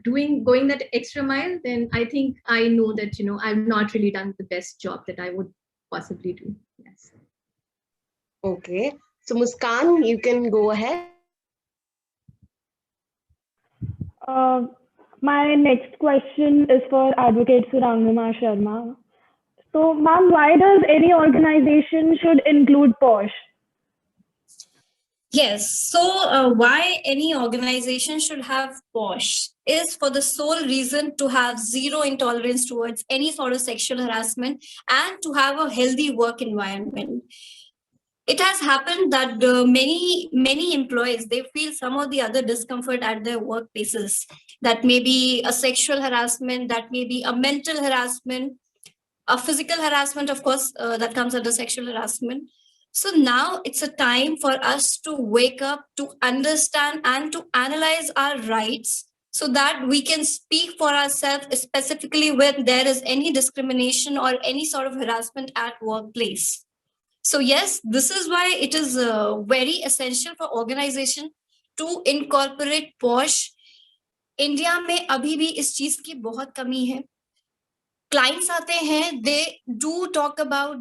going that extra mile, then I think I know that, I've not really done the best job that I would possibly do. Yes. Okay. So Muskan, you can go ahead. My next question is for Advocate Surangama Sharma. So, ma'am, why does any organization should include POSH? Yes. So why any organization should have POSH is for the sole reason to have zero intolerance towards any sort of sexual harassment and to have a healthy work environment. It has happened that many employees, they feel some of the other discomfort at their workplaces. That may be a sexual harassment, that may be a mental harassment, a physical harassment, of course, that comes under sexual harassment. So now it's a time for us to wake up, to understand and to analyze our rights so that we can speak for ourselves, specifically when there is any discrimination or any sort of harassment at workplace. So yes, this is why it is very essential for organization to incorporate POSH. India में अभी भी इस चीज की बहुत कमी है. Clients आते हैं, they do talk about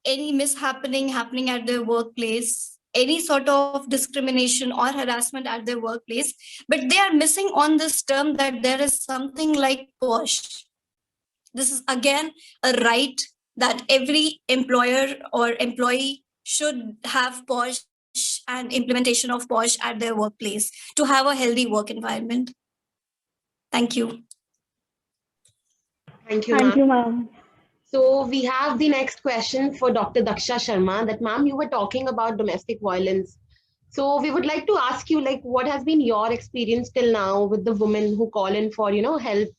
any mishappening happening at their workplace, any sort of discrimination or harassment at their workplace, but they are missing on this term that there is something like POSH. This is again a right that every employer or employee should have POSH and implementation of POSH at their workplace to have a healthy work environment. Thank you. Thank you, Thank you, ma'am. So we have the next question for Dr. Daksha Sharma. That, ma'am, you were talking about domestic violence. So we would like to ask you, like, what has been your experience till now with the women who call in for, help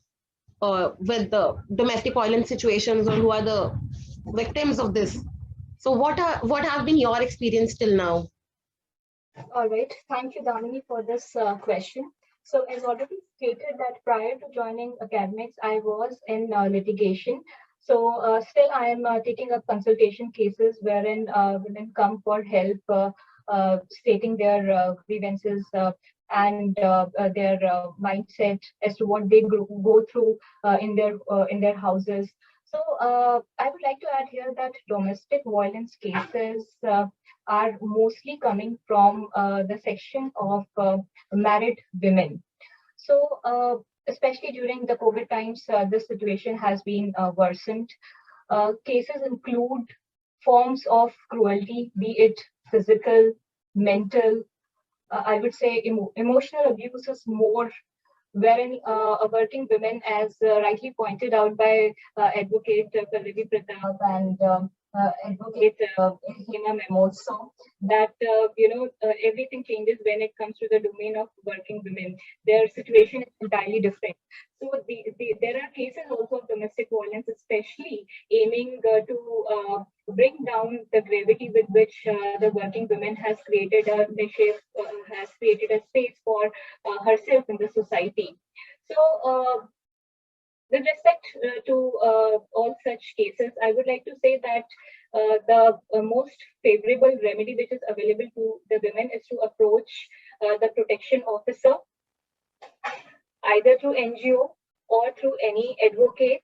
with the domestic violence situations, or who are the victims of this? So what have been your experience till now? All right. Thank you, Damini, for this question. So as already stated that prior to joining academics, I was in litigation. So still I am taking up consultation cases wherein women come for help, stating their grievances and their mindset as to what they go through in their houses. So I would like to add here that domestic violence cases are mostly coming from the section of married women. So especially during the COVID times, this situation has been worsened. Cases include forms of cruelty, be it physical, mental, I would say, emotional abuse is more, wherein a working woman, as rightly pointed out by Advocate Pallavi Pratap and Advocate Hema Mimosa, that everything changes when it comes to the domain of working women. Their situation is entirely different. So there are cases also of domestic violence, especially aiming to bring down the gravity with which the working woman has created a niche, has created a space for herself in the society. So with respect to all such cases, I would like to say that the most favorable remedy which is available to the women is to approach the protection officer, either through NGO or through any advocate.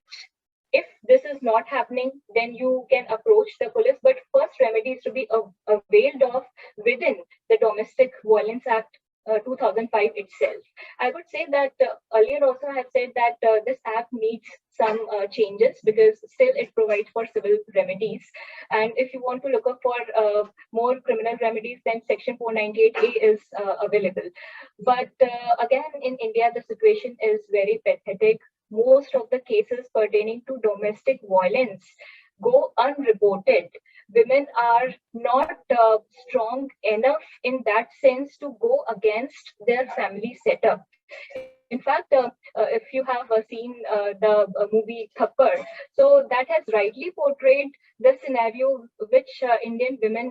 If this is not happening, then you can approach the police. But first remedy is to be availed of within the Domestic Violence Act 2005 itself. I would say that earlier also I have said that this act needs some changes, because still it provides for civil remedies. And if you want to look up for more criminal remedies, then Section 498A is available. But again, in India, the situation is very pathetic. Most of the cases pertaining to domestic violence go unreported. Women are not strong enough in that sense to go against their family setup. In fact, if you have seen the movie Thappad, so that has rightly portrayed the scenario which Indian women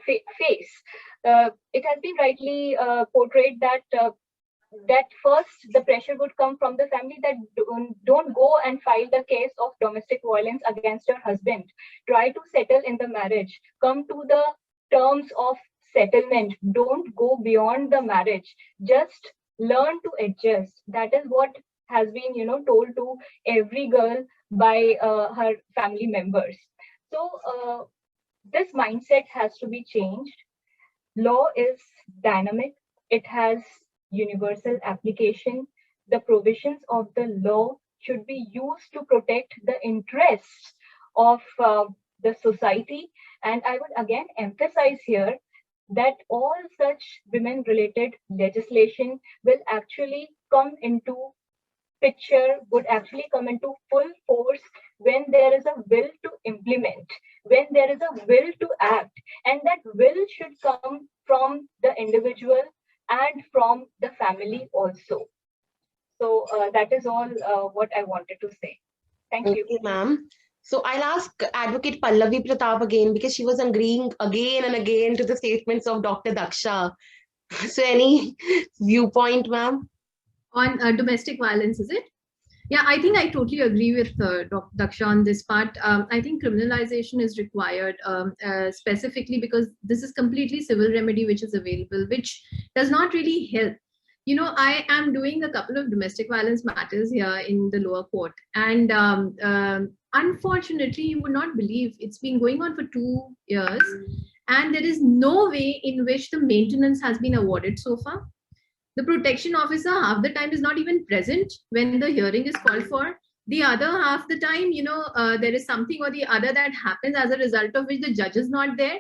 face. It has been rightly portrayed that first the pressure would come from the family, that don't go and file the case of domestic violence against your husband. Try to settle in the marriage. Come to the terms of settlement. Don't go beyond the marriage. Just learn to adjust. That is what has been, told to every girl by her family members. So this mindset has to be changed. Law is dynamic. It has universal application. The provisions of the law should be used to protect the interests of the society. And I would again emphasize here that all such women-related legislation will actually come into picture, would actually come into full force when there is a will to implement, when there is a will to act. And that will should come from the individual and from the family also. So that is all what I wanted to say. Thank you. Ma'am. So I'll ask Advocate Pallavi Pratap again, because she was agreeing again and again to the statements of Dr. Daksha. So any viewpoint, ma'am? On domestic violence, is it? Yeah, I think I totally agree with Dr. Daksha on this part. I think criminalization is required specifically because this is completely civil remedy which is available, which does not really help. I am doing a couple of domestic violence matters here in the lower court. And unfortunately, you would not believe it's been going on for 2 years. And there is no way in which the maintenance has been awarded so far. The protection officer half the time is not even present when the hearing is called for. The other half the time, there is something or the other that happens as a result of which the judge is not there.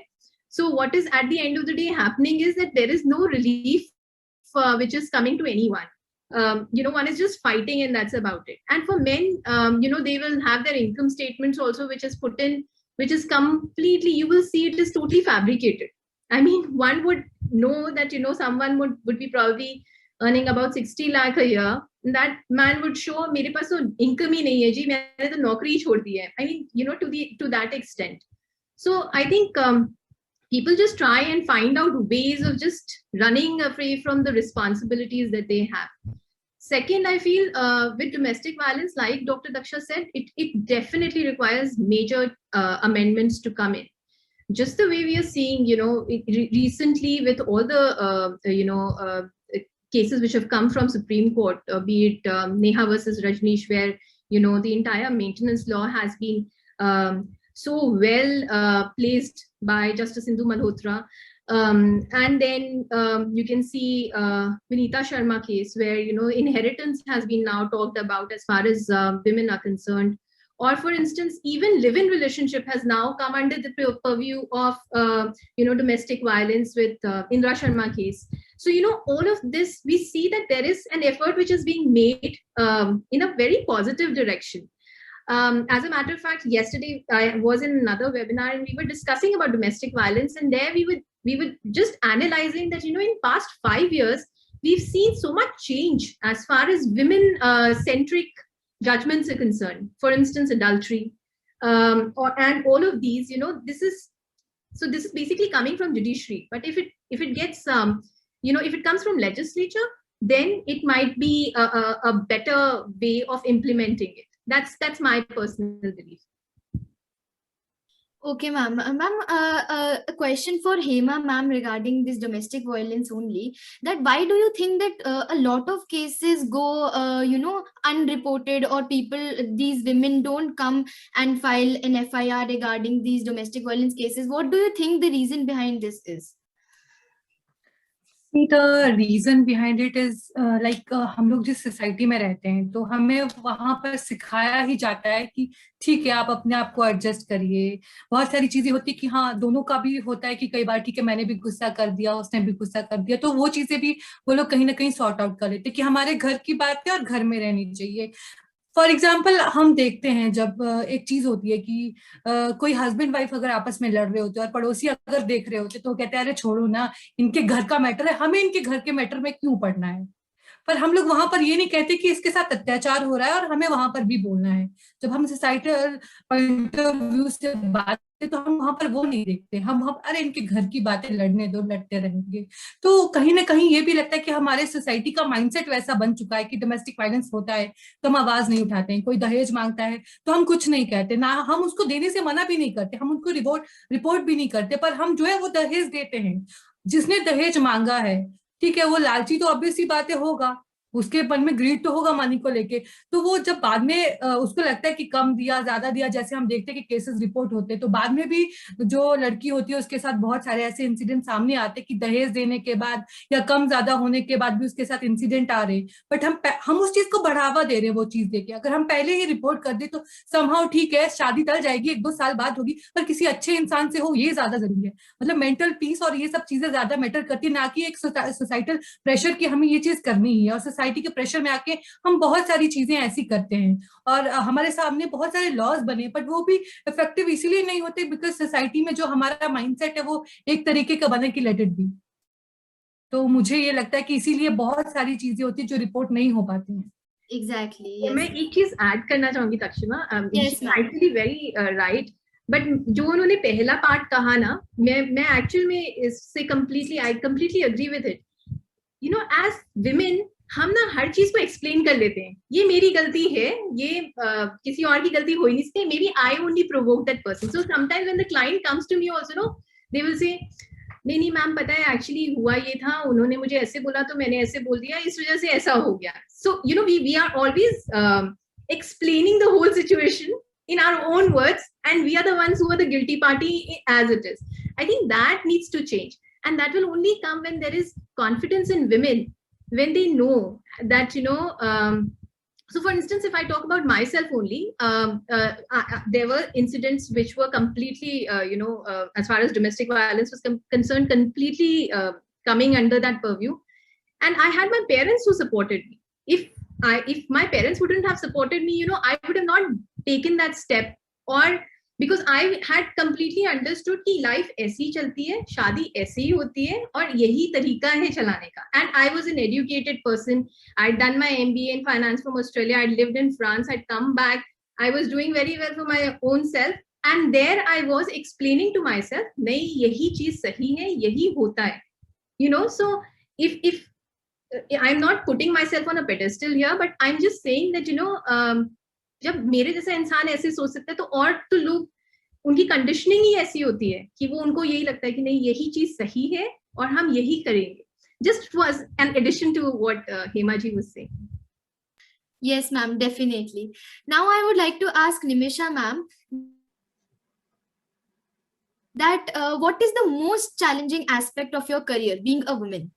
So what is at the end of the day happening is that there is no relief which is coming to anyone. One is just fighting and that's about it. And for men, they will have their income statements also, which is put in, which is completely, you will see it is totally fabricated. I mean, one would know that, someone would be probably earning about 60 lakh a year. And that man would show, mere paas to income hi nahi hai ji, maine to naukri hi chhod di hai. I mean, to that extent. So I think people just try and find out ways of just running away from the responsibilities that they have. Second, I feel with domestic violence, like Dr. Daksha said, it definitely requires major amendments to come in. Just the way we are seeing, recently with all the, cases which have come from Supreme Court, be it Neha versus Rajneesh, where, the entire maintenance law has been so well placed by Justice Indu Malhotra. And then you can see Vinita Sharma case, where, inheritance has been now talked about as far as women are concerned. Or for instance, even live-in relationship has now come under the purview of domestic violence with Indra Sharma case. So all of this, we see that there is an effort which is being made in a very positive direction. As a matter of fact, yesterday I was in another webinar and we were discussing about domestic violence, and there we were just analyzing that in past 5 years we've seen so much change as far as women centric judgments are concerned. For instance, adultery, and all of these. This is basically coming from judiciary. But if it gets if it comes from legislature, then it might be a better way of implementing it. That's my personal belief. Okay, ma'am. Ma'am, a question for Hema, ma'am, regarding this domestic violence only. That why do you think that a lot of cases go, unreported, or these women don't come and file an FIR regarding these domestic violence cases? What do you think the reason behind this is? The reason behind it is हम लोग जिस society में रहते हैं तो हमें वहां पर सिखाया ही जाता है कि ठीक है, आप अपने आप को एडजस्ट करिए. बहुत सारी चीजें होती है कि हाँ, दोनों का भी होता है कि कई बार ठीक है, मैंने भी गुस्सा कर दिया, उसने भी गुस्सा कर दिया, तो वो चीजें भी वो लोग कहीं ना कहीं सॉर्ट आउट कर लेते कि हमारे घर की बात है और घर में रहनी चाहिए. फॉर एग्जाम्पल, हम देखते हैं जब एक चीज होती है कि कोई हस्बैंड वाइफ अगर आपस में लड़ रहे होते और पड़ोसी अगर देख रहे होते तो कहते हैं अरे छोड़ो ना, इनके घर का मैटर है, हमें इनके घर के मैटर में क्यों पड़ना है. पर हम लोग वहां पर ये नहीं कहते कि इसके साथ अत्याचार हो रहा है और हमें वहां पर भी बोलना है. जब हम सोसाइटल पॉइंट ऑफ व्यू से बात करते तो हम वहां पर वो नहीं देखते. हम अरे इनके घर की बातें लड़ने दो, लड़ते रहेंगे. तो कहीं ना कहीं ये भी लगता है कि हमारे सोसाइटी का माइंडसेट वैसा बन चुका है कि डोमेस्टिक वायलेंस होता है तो हम आवाज नहीं उठाते हैं. कोई दहेज मांगता है तो हम कुछ नहीं कहते, ना हम उसको देने से मना भी नहीं करते, हम उनको रिपोर्ट भी नहीं करते, पर हम जो है वो दहेज देते हैं. जिसने दहेज मांगा है, ठीक है, वो लालची तो ऑब्वियस सी बातें होगा, उसके मन में ग्रीड तो होगा मनी को लेके. तो वो जब बाद में उसको लगता है कि कम दिया ज्यादा दिया, जैसे हम देखते हैं कि केसेस रिपोर्ट होते हैं तो बाद में भी जो लड़की होती है उसके साथ बहुत सारे ऐसे इंसिडेंट सामने आते हैं कि दहेज देने के बाद या कम ज्यादा होने के बाद भी उसके साथ इंसिडेंट आ रहे. बट हम उस चीज को बढ़ावा दे रहे हैं वो चीज देके. अगर हम पहले ही रिपोर्ट कर दे तो समहाउ ठीक है, शादी टल जाएगी, 1-2 साल बाद होगी, पर किसी अच्छे इंसान से हो, ये ज्यादा जरूरी है. मतलब मेंटल पीस और ये सब चीजें ज्यादा मैटर करती है, ना कि एक सोसाइटल प्रेशर की हमें ये चीज करनी ही है. और सोसाइटी के प्रेशर में आके हम बहुत सारी चीजें ऐसी करते हैं और हमारे सामने बहुत सारे लॉज बने, बट वो भी इफेक्टिव इसीलिए नहीं होते बिकॉज सोसाइटी में जो हमारा माइंडसेट है वो एक तरीके का बना कि लेट इट बी. तो मुझे ये लगता है कि इसीलिए बहुत सारी चीजें होती है जो रिपोर्ट नहीं हो पाती हैं. Exactly. Yes. मैं एक चीज ऐड करना चाहूंगी Takshima. Actually very right. But जो उन्होंने पहला पार्ट कहा ना, मैं एक्चुअल में इससे completely agree with it. As women हम ना हर चीज को एक्सप्लेन कर लेते हैं. ये मेरी गलती है, ये किसी और की गलती हो ही नहीं सकती. Maybe I only provoke that person. So sometimes when the client comes to me also, no, they will say नहीं मैम, पता है एक्चुअली हुआ ये था, उन्होंने मुझे ऐसे बोला तो मैंने ऐसे बोल दिया, इस वजह से ऐसा हो गया. So we are always explaining the whole situation in our own words, and we are the ones who are the guilty party as it is. I think that needs to change, and that will only come when there is confidence in women, when they know that so for instance, if I talk about myself only, there were incidents which were completely as far as domestic violence was concerned, completely coming under that purview, and I had my parents who supported me. If my parents wouldn't have supported me, I would have not taken that step, or because I had completely understood कि life ऐसी चलती है, शादी ऐसी ही होती है और यही तरीका है चलाने का. And I was an educated person. I'd done my MBA in finance from Australia. I'd lived in France. I'd come back. I was doing very well for my own self. And there I was explaining to myself, नहीं, यही चीज सही है, यही होता है. So if I'm not putting myself on a pedestal here, but I'm just saying that जब मेरे जैसा इंसान ऐसे सोच सकता है तो और तो लोग, उनकी कंडीशनिंग ही ऐसी होती है कि वो उनको यही लगता है कि नहीं, यही चीज सही है और हम यही करेंगे. Just was an addition to what Hema ji was saying. Yes, ma'am, definitely. Now I would like to ask Nimisha ma'am that what is the most challenging aspect of your career being a woman?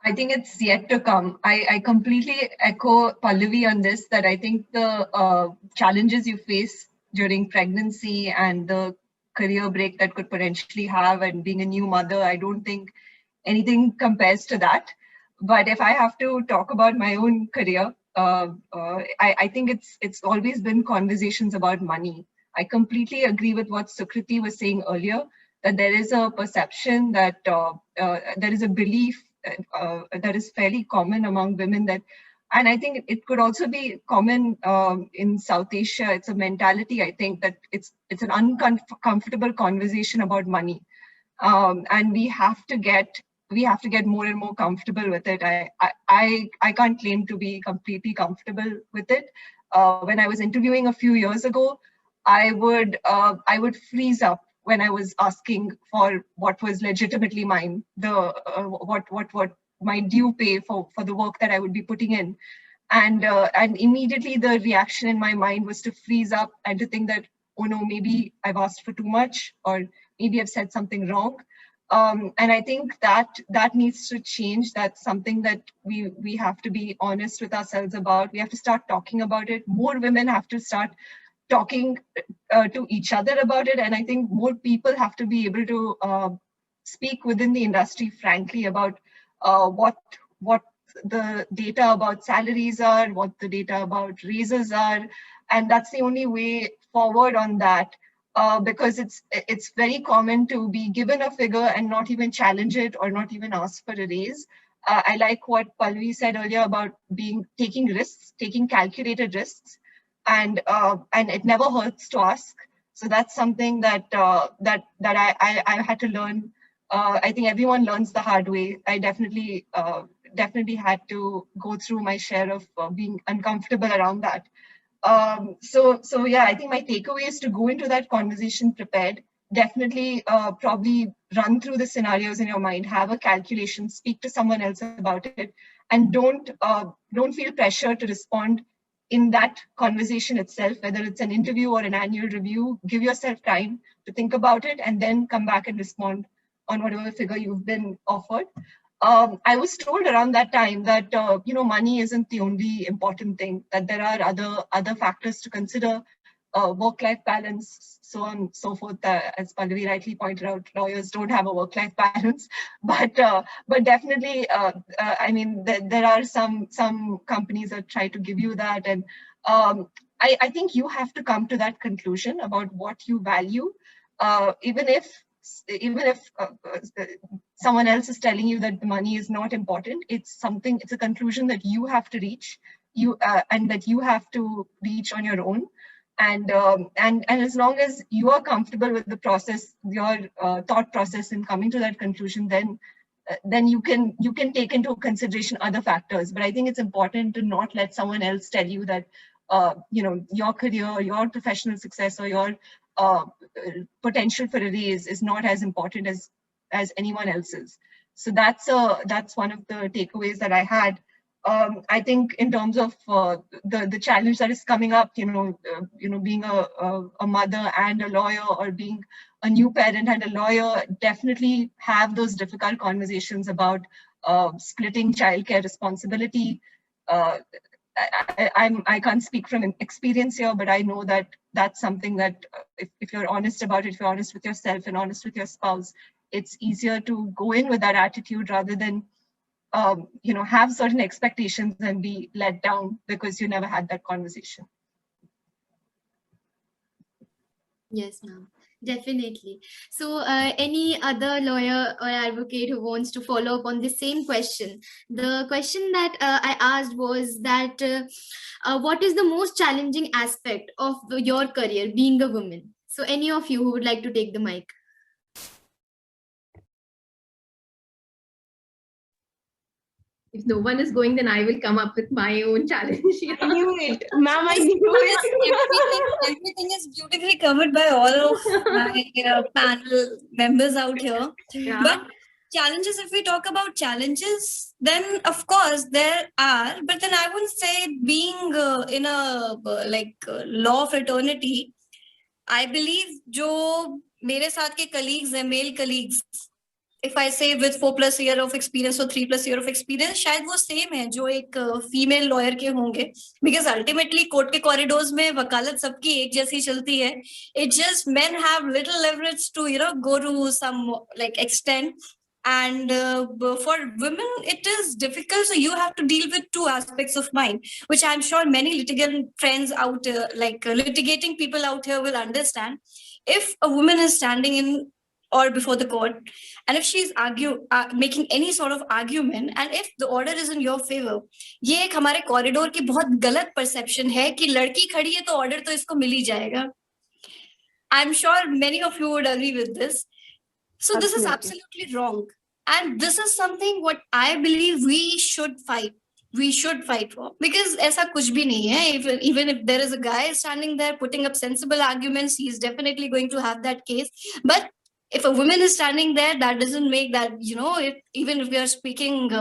I think it's yet to come. I completely echo Pallavi on this, that I think the challenges you face during pregnancy and the career break that could potentially have and being a new mother, I don't think anything compares to that. But if I have to talk about my own career, I think it's always been conversations about money. I completely agree with what Sukriti was saying earlier, that there is a perception that there is a belief that is fairly common among women, that, and I think it could also be common in South Asia. It's a mentality, I think, that it's an uncomfortable conversation about money, and we have to get more and more comfortable with it. I can't claim to be completely comfortable with it. When I was interviewing a few years ago, I would freeze up when I was asking for what was legitimately mine, what my due pay for the work that I would be putting in, and immediately the reaction in my mind was to freeze up and to think that, oh no, maybe I've asked for too much, or maybe I've said something wrong. And I think that needs to change. That's something that we have to be honest with ourselves about. We have to start talking about it. More women have to start talking to each other about it, and I think more people have to be able to speak within the industry frankly about what the data about salaries are, what the data about raises are, and that's the only way forward on that. Because it's very common to be given a figure and not even challenge it or not even ask for a raise. I like what Pallavi said earlier about taking risks, taking calculated risks, and it never hurts to ask. So that's something that I had to learn. I think everyone learns the hard way. I definitely had to go through my share of being uncomfortable around that. So yeah, I think my takeaway is to go into that conversation prepared. Definitely probably run through the scenarios in your mind, have a calculation, speak to someone else about it, and don't feel pressure to respond in that conversation itself, whether it's an interview or an annual review. Give yourself time to think about it and then come back and respond on whatever figure you've been offered. I was told around that time that money isn't the only important thing, that there are other factors to consider, work-life balance, so on and so forth. As Pallavi rightly pointed out, lawyers don't have a work-life balance, but definitely, I mean, there are some companies that try to give you that, and I think you have to come to that conclusion about what you value, even if someone else is telling you that the money is not important. It's a conclusion that you have to reach, and that you have to reach on your own. And as long as you are comfortable with the process, your thought process in coming to that conclusion, then you can take into consideration other factors. But I think it's important to not let someone else tell you that your career, your professional success, or your potential for a raise is not as important as anyone else's. So that's one of the takeaways that I had. I think in terms of the challenge that is coming up, being a mother and a lawyer, or being a new parent and a lawyer, definitely have those difficult conversations about splitting childcare responsibility. I can't speak from experience here, but I know that that's something that if you're honest about it, if you're honest with yourself and honest with your spouse, it's easier to go in with that attitude rather than have certain expectations and be let down because you never had that conversation. Yes, ma'am. Definitely. So any other lawyer or advocate who wants to follow up on the same question? The question that I asked was that what is the most challenging aspect of your career being a woman? So any of you who would like to take the mic? If no one is going, then I will come up with my own challenge. I knew it, ma'am. I knew it. Everything is beautifully covered by all of my panel members out here. Yeah. But challenges, if we talk about challenges, then of course there are. But then I wouldn't say being in a law fraternity. I believe जो मेरे साथ के colleagues हैं, male colleagues, if I say with 4+ year of experience or 3+ year of experience, शायद वो same है जो एक female lawyer के होंगे, because ultimately court के corridors में वकालत सबकी एक जैसी चलती है. It just men have little leverage to go to some like extent, and for women it is difficult. So you have to deal with two aspects of mind, which I'm sure many litigant friends out litigating people out here will understand. If a woman is standing in or before the court, and if she's making any sort of argument, and if the order is in your favor, ये एक हमारे corridor की बहुत गलत perception है कि लड़की खड़ी है तो ऑर्डर तो इसको मिल ही जाएगा. I'm sure many of you would agree with this. So this is absolutely wrong, and this is something what I believe we should fight. We should fight for, because ऐसा कुछ भी नहीं है. Even if there is a guy standing there putting up sensible arguments, he is definitely going to have that case. But if a woman is standing there, that doesn't make that, even if we are speaking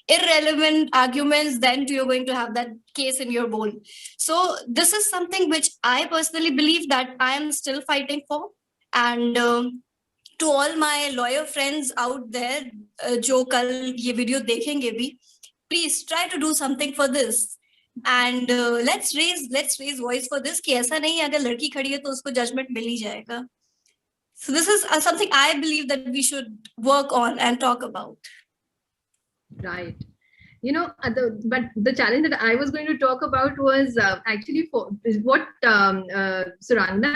irrelevant arguments, then you're going to have that case in your bowl. So this is something which I personally believe that I am still fighting for. And to all my lawyer friends out there, जो कल ये video देखेंगे भी, please try to do something for this. And let's raise voice for this कि ऐसा नहीं है अगर लड़की खड़ी है तो उसको judgment मिल ही जाएगा. So this is something I believe that we should work on and talk about. Right. But the challenge that I was going to talk about was actually what Surangama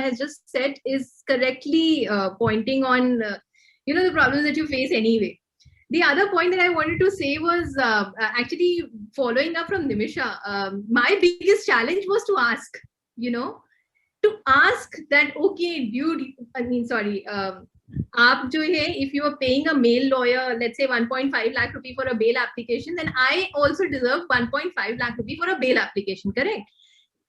has just said is correctly pointing on, the problems that you face anyway. The other point that I wanted to say was actually following up from Nimisha. My biggest challenge was to ask, that, okay, dude, आप जो है, if you are paying a male lawyer, let's say 1.5 lakh rupee for a bail application, then I also deserve 1.5 lakh rupee for a bail application, correct?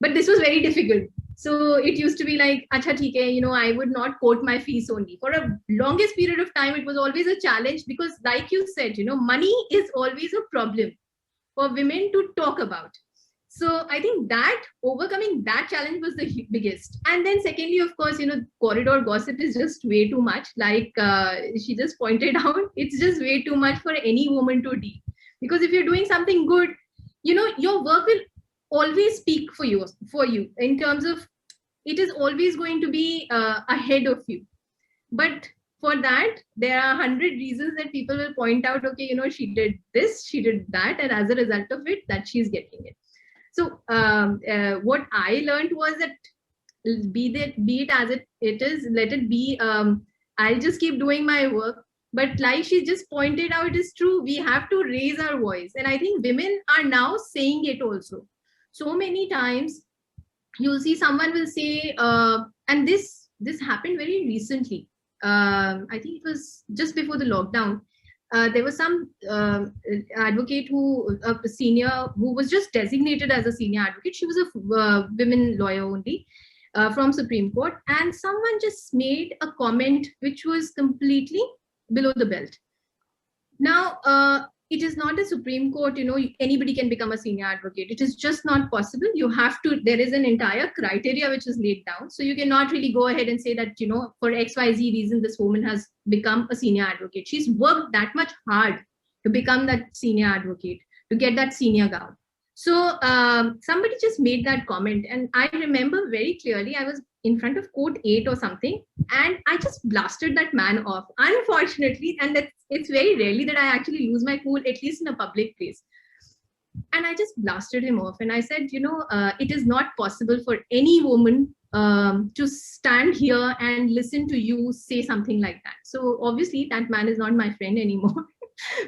But this was very difficult. So it used to be like, acha theek hai, I would not quote my fees only. For a longest period of time, it was always a challenge because, like you said, money is always a problem for women to talk about. So I think that overcoming that challenge was the biggest. And then secondly, of course, corridor gossip is just way too much. Like she just pointed out, it's just way too much for any woman to deal. Because if you're doing something good, your work will always speak for you in terms of, it is always going to be ahead of you. But for that, there are 100 reasons that people will point out, okay, she did this, she did that, and as a result of it, that she's getting it. So what I learned was that be it as it is, let it be. I'll just keep doing my work. But like she just pointed out, it is true. We have to raise our voice. And I think women are now saying it also. So many times you'll see someone will say, and this happened very recently. I think it was just before the lockdown. There was some advocate a senior who was just designated as a senior advocate. She was a women lawyer only from Supreme Court. And someone just made a comment which was completely below the belt. Now, it is not a Supreme Court, anybody can become a senior advocate. It is just not possible. You have to, there is an entire criteria which is laid down. So you cannot really go ahead and say that, for XYZ reason, this woman has become a senior advocate. She's worked that much hard to become that senior advocate, to get that senior gown. So somebody just made that comment. And I remember very clearly, I was in front of court 8 or something, and I just blasted that man off. Unfortunately, and it's very rarely that I actually lose my cool, at least in a public place. And I just blasted him off. And I said, it is not possible for any woman to stand here and listen to you say something like that. So obviously that man is not my friend anymore.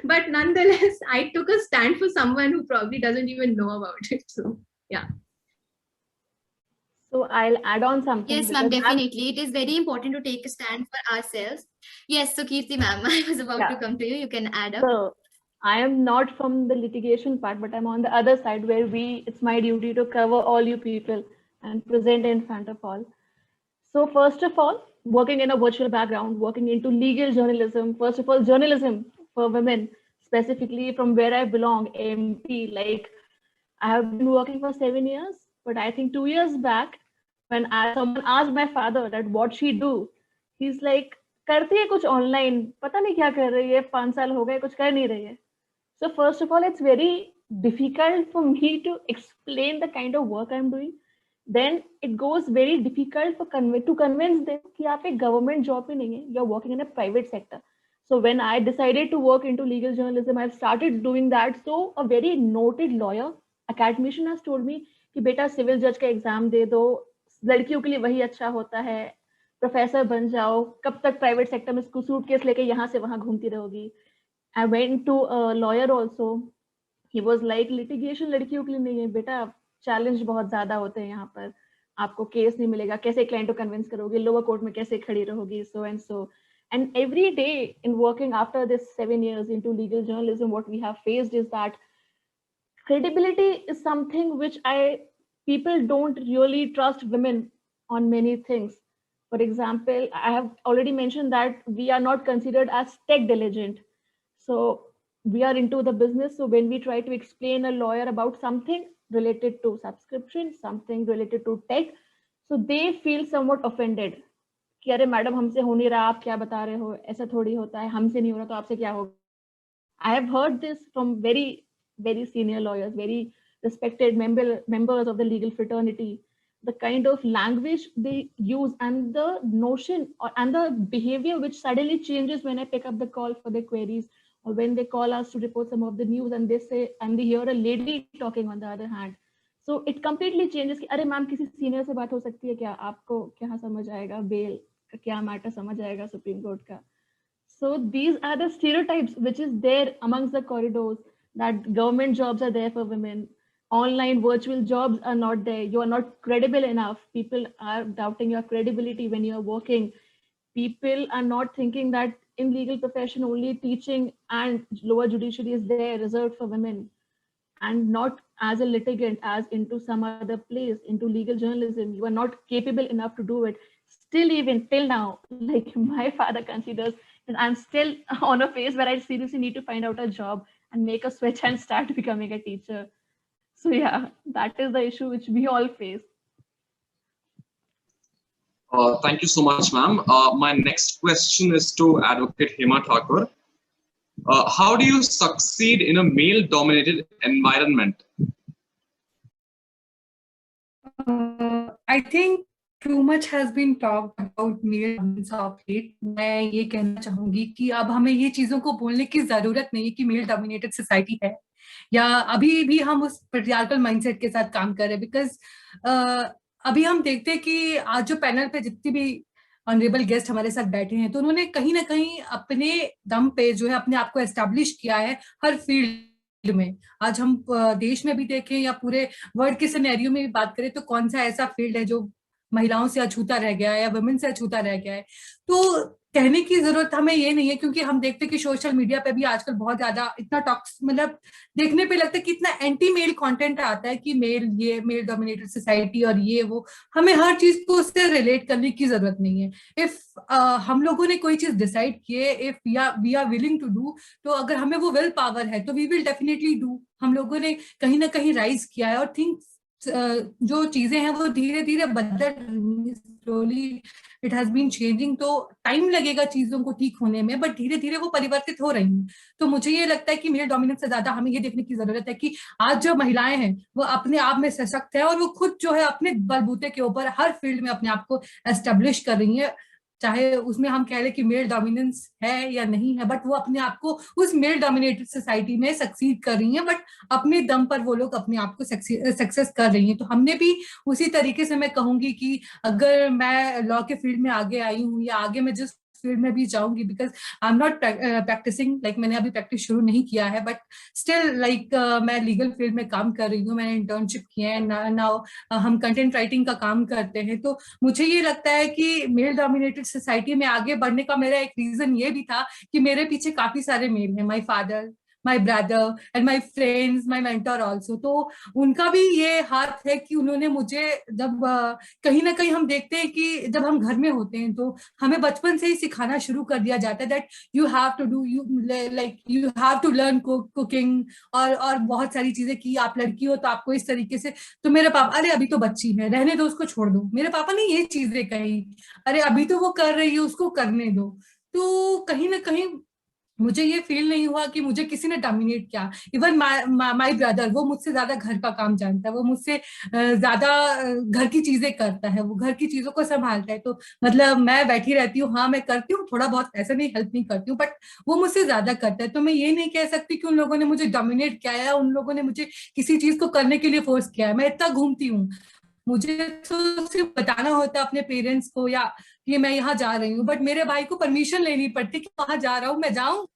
But nonetheless, I took a stand for someone who probably doesn't even know about it. So yeah. So I'll add on something. Yes, ma'am, definitely. It is very important to take a stand for ourselves. Yes, so Kirti ma'am, I was about to come to you. You can add up. So I am not from the litigation part, but I'm on the other side where it's my duty to cover all you people and present in front of all. So first of all, working in a virtual background, working into legal journalism, first of all, journalism for women, specifically from where I belong, AMP, like I have been working for 7 years, but I think 2 years back, when someone asked my father that what she do, he's like, करती है कुछ online, पता नहीं क्या कर रही है, 5 साल हो गए कुछ कर नहीं रही है. So first of all, it's very difficult for me to explain the kind of work I'm doing. Then it goes very difficult for to convince them कि आप एक government job में नहीं है, you're working in a private sector. So when I decided to work into legal journalism, I've started doing that. So a very noted lawyer, academician has told me कि बेटा civil जज का exam दे दो, लड़कियों के लिए वही अच्छा होता है, प्रोफेसर बन जाओ, कब तक प्राइवेट सेक्टर में सूटकेस लेके यहाँ से वहाँ घूमती रहोगी. I went to a lawyer also. He was like litigation लड़कियों के लिए नहीं है बेटा, चैलेंज बहुत ज्यादा होते हैं यहाँ पर, आपको केस नहीं मिलेगा, कैसे क्लाइंट को कन्विंस करोगे, लोअर कोर्ट में कैसे खड़ी रहोगी, so and so. And every day in working after this 7 years into legal journalism, what we have faced is that credibility is something which people don't really trust women on many things. For example, I have already mentioned that we are not considered as tech diligent. So we are into the business. So when we try to explain a lawyer about something related to subscription, something related to tech, so they feel somewhat offended. कि अरे madam हमसे हो नहीं रहा, आप क्या बता रहे हो, ऐसा थोड़ी होता है, हमसे नहीं हो रहा तो आपसे क्या होगा. I have heard this from very senior lawyers, very respected members of the legal fraternity. The kind of language they use and the notion and the behavior which suddenly changes when I pick up the call for their queries, or when they call us to report some of the news and they say, and they hear a lady talking on the other hand. So it completely changes कि अरे ma'am किसी senior से बात हो सकती है क्या, आपको क्या समझ आएगा, बेल का क्या मैटर समझ आएगा सुप्रीम कोर्ट का. So these are the stereotypes which is there amongst the corridors, that government jobs are there for women, online virtual jobs are not there, you are not credible enough, people are doubting your credibility when you are working, people are not thinking that in legal profession only teaching and lower judiciary is there reserved for women, and not as a litigant, as into some other place, into legal journalism, you are not capable enough to do it. Still, even till now, like my father considers that I'm still on a phase where I seriously need to find out a job and make a switch and start becoming a teacher. So yeah, that is the issue which we all face. Thank you so much, ma'am. My next question is to Advocate Hema Thakur. How do you succeed in a male-dominated environment? I think too much has been talked about male dominance of late. मैं ये कहना चाहूंगी कि अब हमें ये चीजों को बोलने की जरूरत नहीं है कि मेल डोमिनेटेड सोसाइटी है, या अभी भी हम उस पेट्रियार्कल माइंडसेट के साथ काम कर रहे हैं. बिकॉज अभी हम देखते हैं कि आज जो पैनल पे जितनी भी ऑनरेबल गेस्ट हमारे साथ बैठे हैं, तो उन्होंने कहीं ना कहीं अपने दम पे जो है अपने आप को एस्टेब्लिश किया है हर फील्ड में. आज हम देश में भी देखें या पूरे वर्ल्ड के सिनेरियो में भी बात करें, तो कौन सा ऐसा फील्ड है जो महिलाओं से अछूता रह गया है या वुमेन से अछूता रह गया है. तो कहने की जरूरत हमें ये नहीं है, क्योंकि हम देखते हैं कि सोशल मीडिया पे भी आजकल बहुत ज्यादा इतना टॉक्स, मतलब देखने पे लगता है कि इतना एंटी मेल कंटेंट आता है कि मेल डोमिनेटेड सोसाइटी और ये वो. हमें हर चीज को उससे रिलेट करने की जरूरत नहीं है. इफ हम लोगों ने कोई चीज डिसाइड किए, if we are willing to do, तो अगर हमें वो विल पावर है तो वी विल डेफिनेटली डू. हम लोगों ने कहीं ना कहीं राइज किया है, और थिंग्स जो चीजें हैं वो धीरे धीरे बदल, slowly it has been changing. तो टाइम लगेगा चीजों को ठीक होने में, बट धीरे धीरे वो परिवर्तित हो रही हैं. तो मुझे ये लगता है कि मेल डोमिनेंस से ज्यादा हमें ये देखने की जरूरत है कि आज जो महिलाएं हैं वो अपने आप में सशक्त है, और वो खुद जो है अपने बलबूते के ऊपर हर फील्ड में अपने आप को एस्टेब्लिश कर रही है. चाहे उसमें हम कह लें कि मेल डोमिनेंस है या नहीं है, बट वो अपने आप को उस मेल डोमिनेटेड सोसाइटी में सक्सीड कर रही हैं, बट अपने दम पर वो लोग अपने आप को सक्सेस कर रही हैं. तो हमने भी उसी तरीके से, मैं कहूंगी कि अगर मैं लॉ के फील्ड में आगे आई हूँ या आगे मैं जिस फील्ड में भी जाऊंगी, because I am not practising, like मैंने अभी प्रैक्टिस शुरू नहीं किया है, बट स्टिल लाइक मैं लीगल फील्ड में काम कर रही हूँ, मैंने इंटर्नशिप किया है, नाउ हम कंटेंट राइटिंग का काम करते हैं. तो मुझे ये लगता है कि मेल डोमिनेटेड सोसाइटी में आगे बढ़ने का मेरा एक रीजन ये भी था कि मेरे पीछे काफी सारे मेल हैं, my father, my brother and my friends, my mentor also. तो उनका भी ये हाथ है कि उन्होंने मुझे, जब कहीं ना कहीं हम देखते हैं कि जब हम घर में होते हैं तो हमें बचपन से ही सिखाना शुरू कर दिया जाता है that you have to do, you have to learn cooking और बहुत सारी चीजें कि आप लड़की हो तो आपको इस तरीके से. तो मेरे पापा, अरे अभी तो बच्ची है, रहने दो उसको, छोड़ दो. मेरे पापा ने ये चीजें कही, अरे अभी तो वो कर रही है उसको करने दो. तो कहीं ना कहीं मुझे ये फील नहीं हुआ कि मुझे किसी ने डोमिनेट किया। इवन माय ब्रदर, वो मुझसे ज्यादा घर का काम जानता है, वो मुझसे ज्यादा घर की चीजें करता है, वो घर की चीजों को संभालता है। तो मतलब मैं बैठी रहती हूँ, हाँ मैं करती हूँ थोड़ा बहुत, ऐसा नहीं हेल्प नहीं करती हूँ, बट वो मुझसे ज्यादा करता है। तो मैं ये नहीं कह सकती कि उन लोगों ने मुझे डोमिनेट किया है, उन लोगों ने मुझे किसी चीज को करने के लिए फोर्स किया है। मैं इतना घूमती हूँ, मुझे तो सिर्फ बताना होता है अपने पेरेंट्स को या कि मैं यहाँ जा रही हूँ, बट मेरे भाई को परमिशन लेनी पड़ती कि वहां जा रहा हूँ, मैं जाऊँ।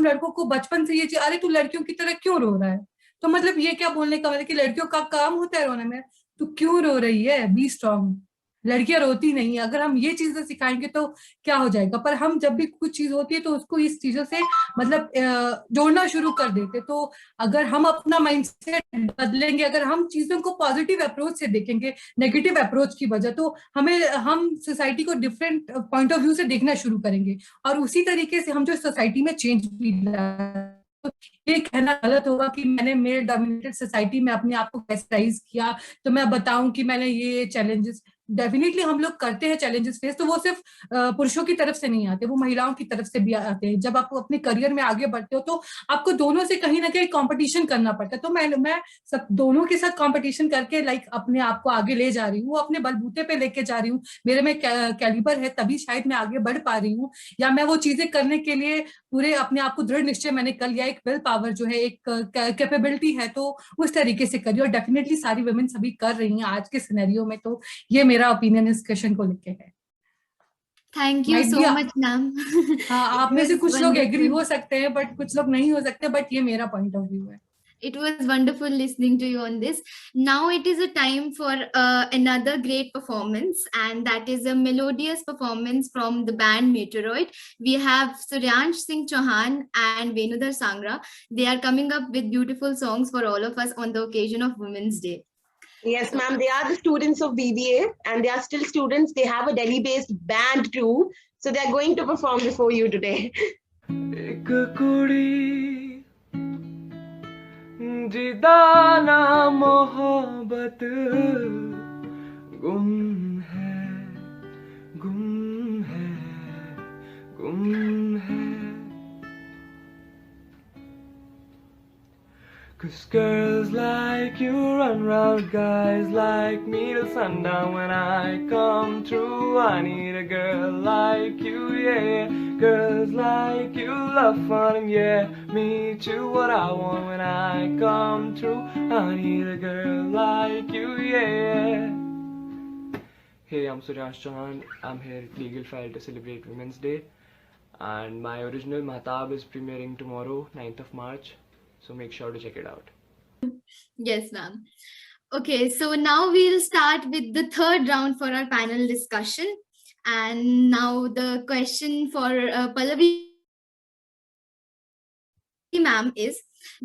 लड़कों को बचपन से ये चीज, अरे तू लड़कियों की तरह क्यों रो रहा है, तो मतलब ये क्या बोलने का मतलब कि लड़कियों का काम होता है रोने में, तू क्यों रो रही है, बी स्ट्रांग, लड़कियां रोती नहीं है। अगर हम ये चीजें सिखाएंगे तो क्या हो जाएगा। पर हम जब भी कुछ चीज होती है तो उसको इस चीजों से मतलब जोड़ना शुरू कर देते। तो अगर हम अपना माइंडसेट बदलेंगे, अगर हम चीजों को पॉजिटिव अप्रोच से देखेंगे नेगेटिव अप्रोच की वजह, तो हम सोसाइटी को डिफरेंट पॉइंट ऑफ व्यू से देखना शुरू करेंगे, और उसी तरीके से हम जो सोसाइटी में चेंज भी तो ये कहना गलत होगा कि मैंने मेल डोमिनेटेड सोसाइटी में अपने आप को कैस्टराइज किया, तो मैं बताऊं कि मैंने ये चैलेंजेस, डेफिनेटली हम लोग करते हैं चैलेंजेस फेस, तो वो सिर्फ पुरुषों की तरफ से नहीं आते, वो महिलाओं की तरफ से भी आते हैं। जब आप अपने करियर में आगे बढ़ते हो तो आपको दोनों से कहीं ना कहीं कंपटीशन करना पड़ता है। तो मैं सब दोनों के साथ कंपटीशन करके अपने आप को आगे ले जा रही हूँ, अपने बलबूते पे लेके जा रही हूँ, मेरे में कैलिबर है तभी शायद मैं आगे बढ़ पा रही हूँ, या मैं वो चीजें करने के लिए पूरे अपने आप को दृढ़ निश्चय मैंने कर लिया, एक विल पावर जो है, एक कैपेबिलिटी है, तो उस तरीके से करिए। और डेफिनेटली सारी वुमेन सभी कर रही हैं आज के सिनेरियो में। तो ये मेरा ओपिनियन इस क्वेश्चन को लेके है। Thank you so much ma'am. हाँ, आप में से कुछ लोग एग्री हो सकते हैं बट कुछ लोग नहीं हो सकते, बट ये मेरा पॉइंट ऑफ व्यू है। It was wonderful listening to you on this. Now it is a time for another great performance, and that is a melodious performance from the band Meteoroid. We have Suryansh Singh Chauhan and Venudhar Sangra. They are coming up with beautiful songs for all of us on the occasion of Women's Day. Yes, ma'am. They are the students of BBA, and they are still students. They have a Delhi-based band too, so they are going to perform before you today. जिदाना मोहब्बत गुम है, गुम है, गुम है। 'Cause girls like you run round guys like me till sundown. When I come through, I need a girl like you, yeah. Girls like you love fun, and yeah, me too. What I want when I come through, I need a girl like you, yeah. Hey, I'm Suryansh Chauhan. I'm here at Legal File to celebrate Women's Day, and my original Mahtab is premiering tomorrow, 9th of March. So make sure to check it out. Yes, ma'am. Okay, so now we'll start with the third round for our panel discussion. And now the question for Pallavi ma'am is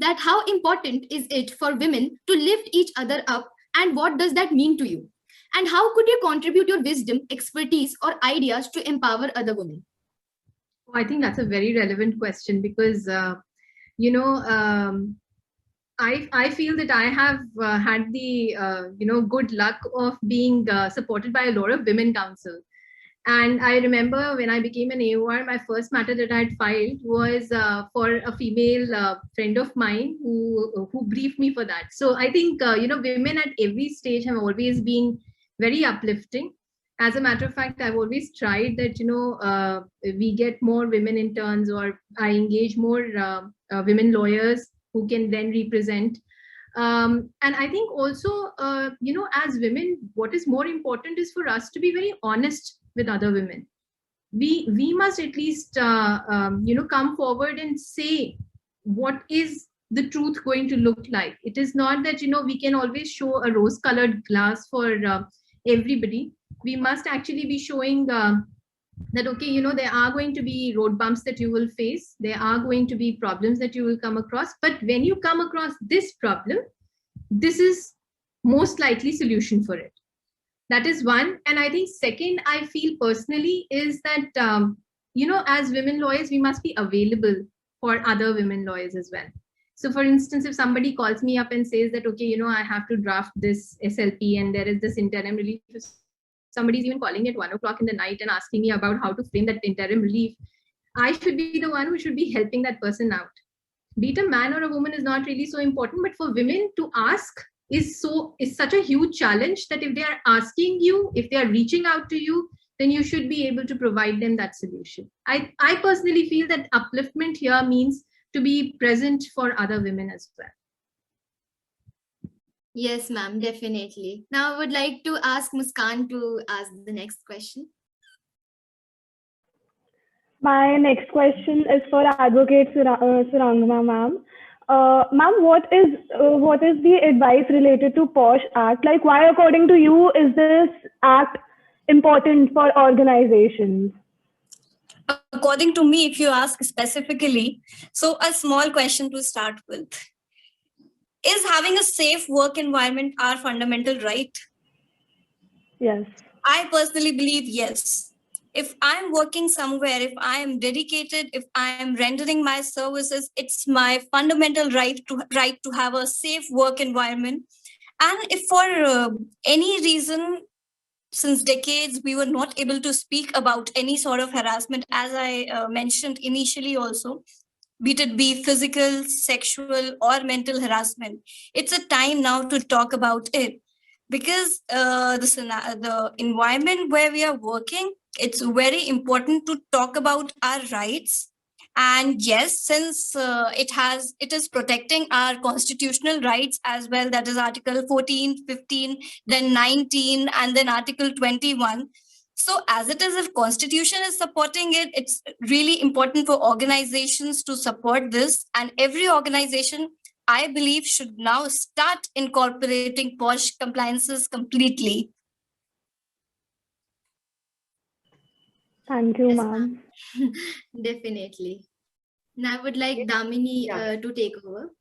that how important is it for women to lift each other up, and what does that mean to you? And how could you contribute your wisdom, expertise, or ideas to empower other women? I think that's a very relevant question because I feel that I have had the good luck of being supported by a lot of women counsel. And I remember when I became an AOR, my first matter that I had filed was for a female friend of mine who briefed me for that. So I think women at every stage have always been very uplifting. As a matter of fact, I've always tried that we get more women interns, or I engage more women lawyers who can then represent. And I think also, as women, what is more important is for us to be very honest with other women. We must at least, come forward and say what is the truth going to look like. It is not that, we can always show a rose-colored glass for everybody. We must actually be showing that, okay, there are going to be road bumps that you will face. There are going to be problems that you will come across. But when you come across this problem, this is most likely solution for it. That is one. And I think second, I feel personally is that as women lawyers, we must be available for other women lawyers as well. So for instance, if somebody calls me up and says that, okay, I have to draft this SLP and there is this interim relief, somebody's even calling at 1 o'clock in the night and asking me about how to frame that interim relief, I should be the one who should be helping that person out. Be it a man or a woman is not really so important, but for women to ask is such a huge challenge that if they are asking you, if they are reaching out to you, then you should be able to provide them that solution. I personally feel that upliftment here means to be present for other women as well. Yes, ma'am, definitely. Now I would like to ask Muskan to ask the next question. My next question is for Advocate Surangama, ma'am. Ma'am, what is the advice related to POSH Act? Like, why, according to you, is this act important for organizations? According to me, if you ask specifically, so a small question to start with. Is having a safe work environment our fundamental right? Yes. I personally believe yes. If I'm working somewhere, if I am dedicated, if I am rendering my services, it's my fundamental right to have a safe work environment. And if for any reason, since decades, we were not able to speak about any sort of harassment, as I mentioned initially also, be it be physical, sexual, or mental harassment, it's a time now to talk about it. Because the environment where we are working, it's very important to talk about our rights. And yes, since it is protecting our constitutional rights as well, that is Article 14, 15, then 19, and then Article 21. So as it is, if Constitution is supporting it, it's really important for organizations to support this. And every organization, I believe, should now start incorporating POSH compliances completely. Thank you, ma'am. Definitely. Now I would like Damini to take over.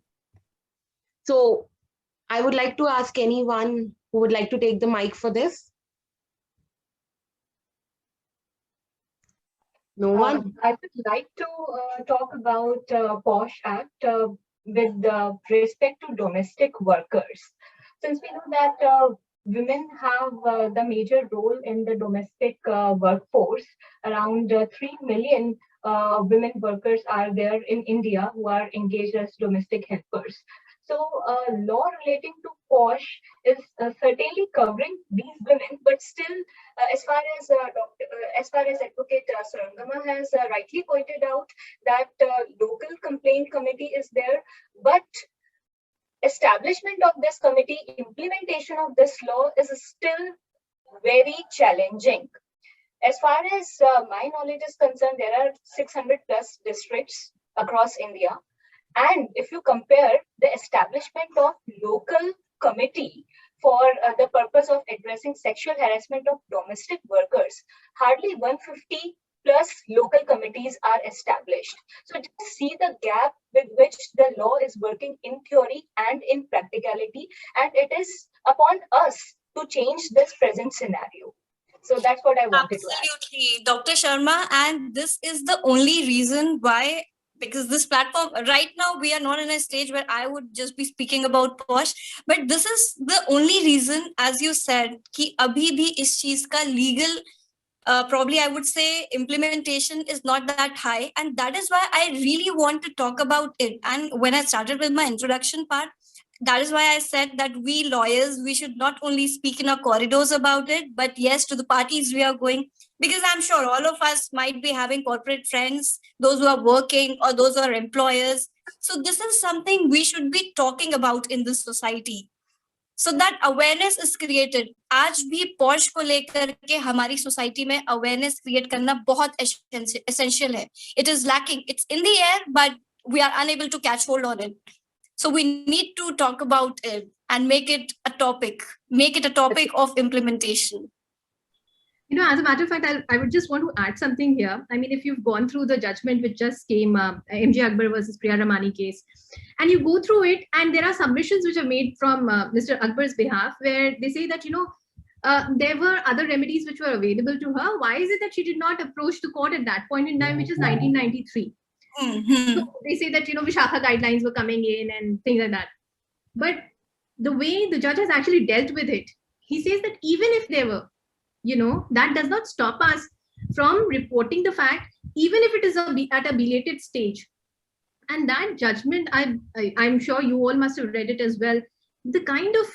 So I would like to ask anyone who would like to take the mic for this. No one? I would like to talk about POSH Act with respect to domestic workers. Since we know that women have the major role in the domestic workforce, around 3 million women workers are there in India who are engaged as domestic helpers. So law relating to POSH is certainly covering these women, but still, as far as Advocate Surangama has rightly pointed out, that local complaint committee is there, but establishment of this committee, implementation of this law is still very challenging. As far as my knowledge is concerned, there are 600 plus districts across India. And if you compare the establishment of local committee for the purpose of addressing sexual harassment of domestic workers, hardly 150 plus local committees are established. So just see the gap with which the law is working in theory and in practicality. And it is upon us to change this present scenario. So that's what I wanted to add. Absolutely, Dr. Sharma. And this is the only reason why, because this platform right now, we are not in a stage where I would just be speaking about POSH, but this is the only reason, as you said, ki abhi bhi is cheez ka legal, probably I would say implementation is not that high. And that is why I really want to talk about it. And when I started with my introduction part, that is why I said that we lawyers, we should not only speak in our corridors about it, but yes, to the parties we are going, because I'm sure all of us might be having corporate friends, those who are working or those who are employers. So this is something we should be talking about in this society, so that awareness is created. आज भी POSH को लेकर के हमारी society में awareness create करना बहुत essential है. It is lacking. It's in the air, but we are unable to catch hold on it. So we need to talk about it and make it a topic of implementation. As a matter of fact, I would just want to add something here. I mean, if you've gone through the judgment which just came, MJ Akbar versus Priya Ramani case, and you go through it, and there are submissions which are made from Mr. Akbar's behalf, where they say that, there were other remedies which were available to her. Why is it that she did not approach the court at that point in time, which is 1993? So they say that, Vishakha guidelines were coming in and things like that. But the way the judge has actually dealt with it, he says that even if there were, that does not stop us from reporting the fact, even if it is at a belated stage. And that judgment, I'm sure you all must have read it as well. The kind of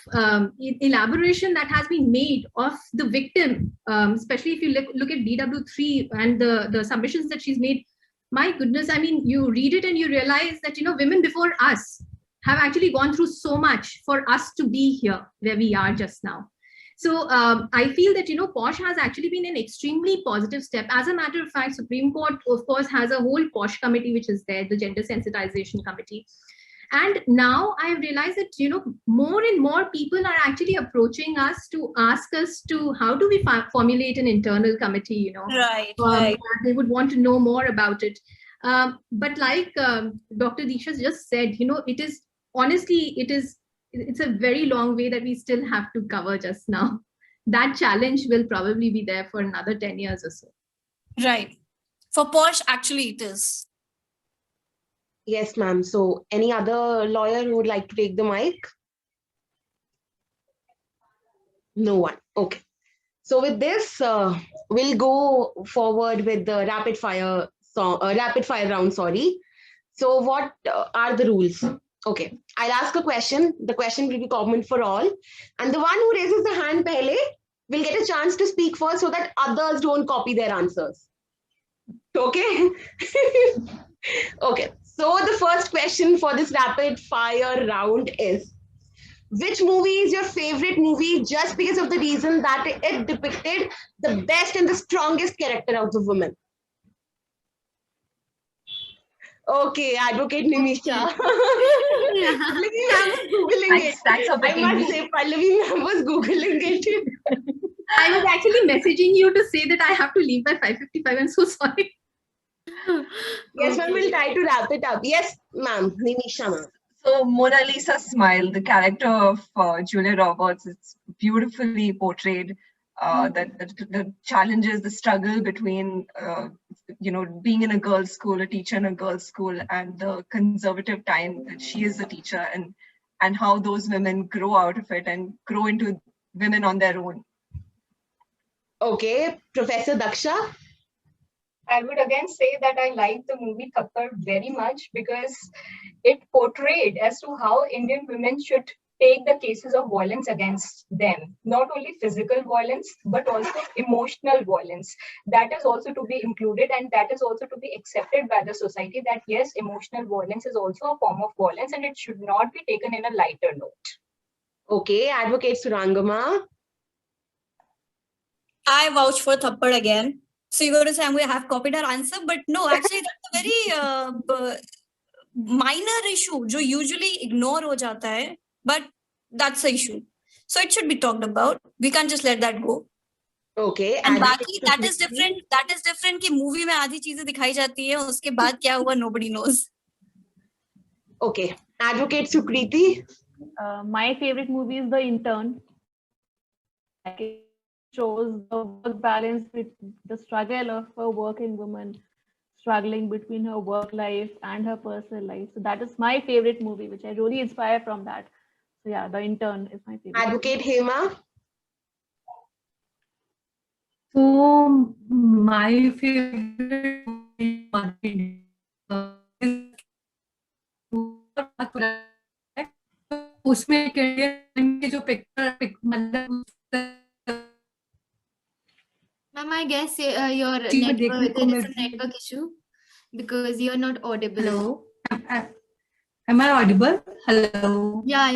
elaboration that has been made of the victim, especially if you look at DW3 and the submissions that she's made, my goodness, I mean, you read it and you realize that, women before us have actually gone through so much for us to be here where we are just now. So I feel that, POSH has actually been an extremely positive step. As a matter of fact, Supreme Court, of course, has a whole POSH committee, which is there, the Gender Sensitization Committee. And now I have realized that, more and more people are actually approaching us to ask us to, how do we formulate an internal committee, Right. They would want to know more about it. But like Dr. Disha just said, it is, honestly, it's a very long way that we still have to cover just now. That challenge will probably be there for another 10 years or so. Right. For POSH, actually, it is. Yes, ma'am. So any other lawyer who would like to take the mic? No one. Okay. So with this, we'll go forward with the rapid fire round. Sorry. So what are the rules? Okay. I'll ask a question. The question will be common for all. And the one who raises the hand pehle will get a chance to speak first so that others don't copy their answers. Okay. Okay. So the first question for this rapid fire round is, which movie is your favorite movie just because of the reason that it depicted the best and the strongest character of the woman? Okay, Advocate Nimisha. Pallavi ma'am was Googling it. I must say, Pallavi ma'am was Googling it. I was actually messaging you to say that I have to leave by 5:55. I'm so sorry. Yes, ma'am, we'll try to wrap it up. Yes, ma'am, Nimisha ma'am. So Mona Lisa Smile, the character of Julia Roberts, it's beautifully portrayed. The challenges, the struggle between, being in a girls' school, a teacher in a girls' school, and the conservative time that she is a teacher, and how those women grow out of it and grow into women on their own. Okay, Professor Daksha. I would again say that I like the movie Thappad very much because it portrayed as to how Indian women should take the cases of violence against them. Not only physical violence, but also emotional violence. That is also to be included, and that is also to be accepted by the society, that yes, emotional violence is also a form of violence and it should not be taken in a lighter note. Okay, Advocate Surangama. I vouch for Thappad again. So you're going to say I'm going to have copied her answer, but no, actually that's a very minor issue, जो usually ignore हो जाता है, but that's the issue. So it should be talked about. We can't just let that go. Okay. And बाकी that is different. That is different कि movie में आधी चीजें दिखाई जाती है, उसके बाद क्या हुआ nobody knows. Okay. Advocate Sukriti. My favorite movie is The Intern. It shows the work balance with the struggle of a working woman struggling between her work life and her personal life. So that is my favorite movie, which I really inspire from that. So yeah, The Intern is my favorite. Advocate Hema. So my favorite movie उसमें के जो picture मतलब Ma'am, I guess your network, there is some network issue because you're not audible. Hello. Am I audible? Hello. Yeah.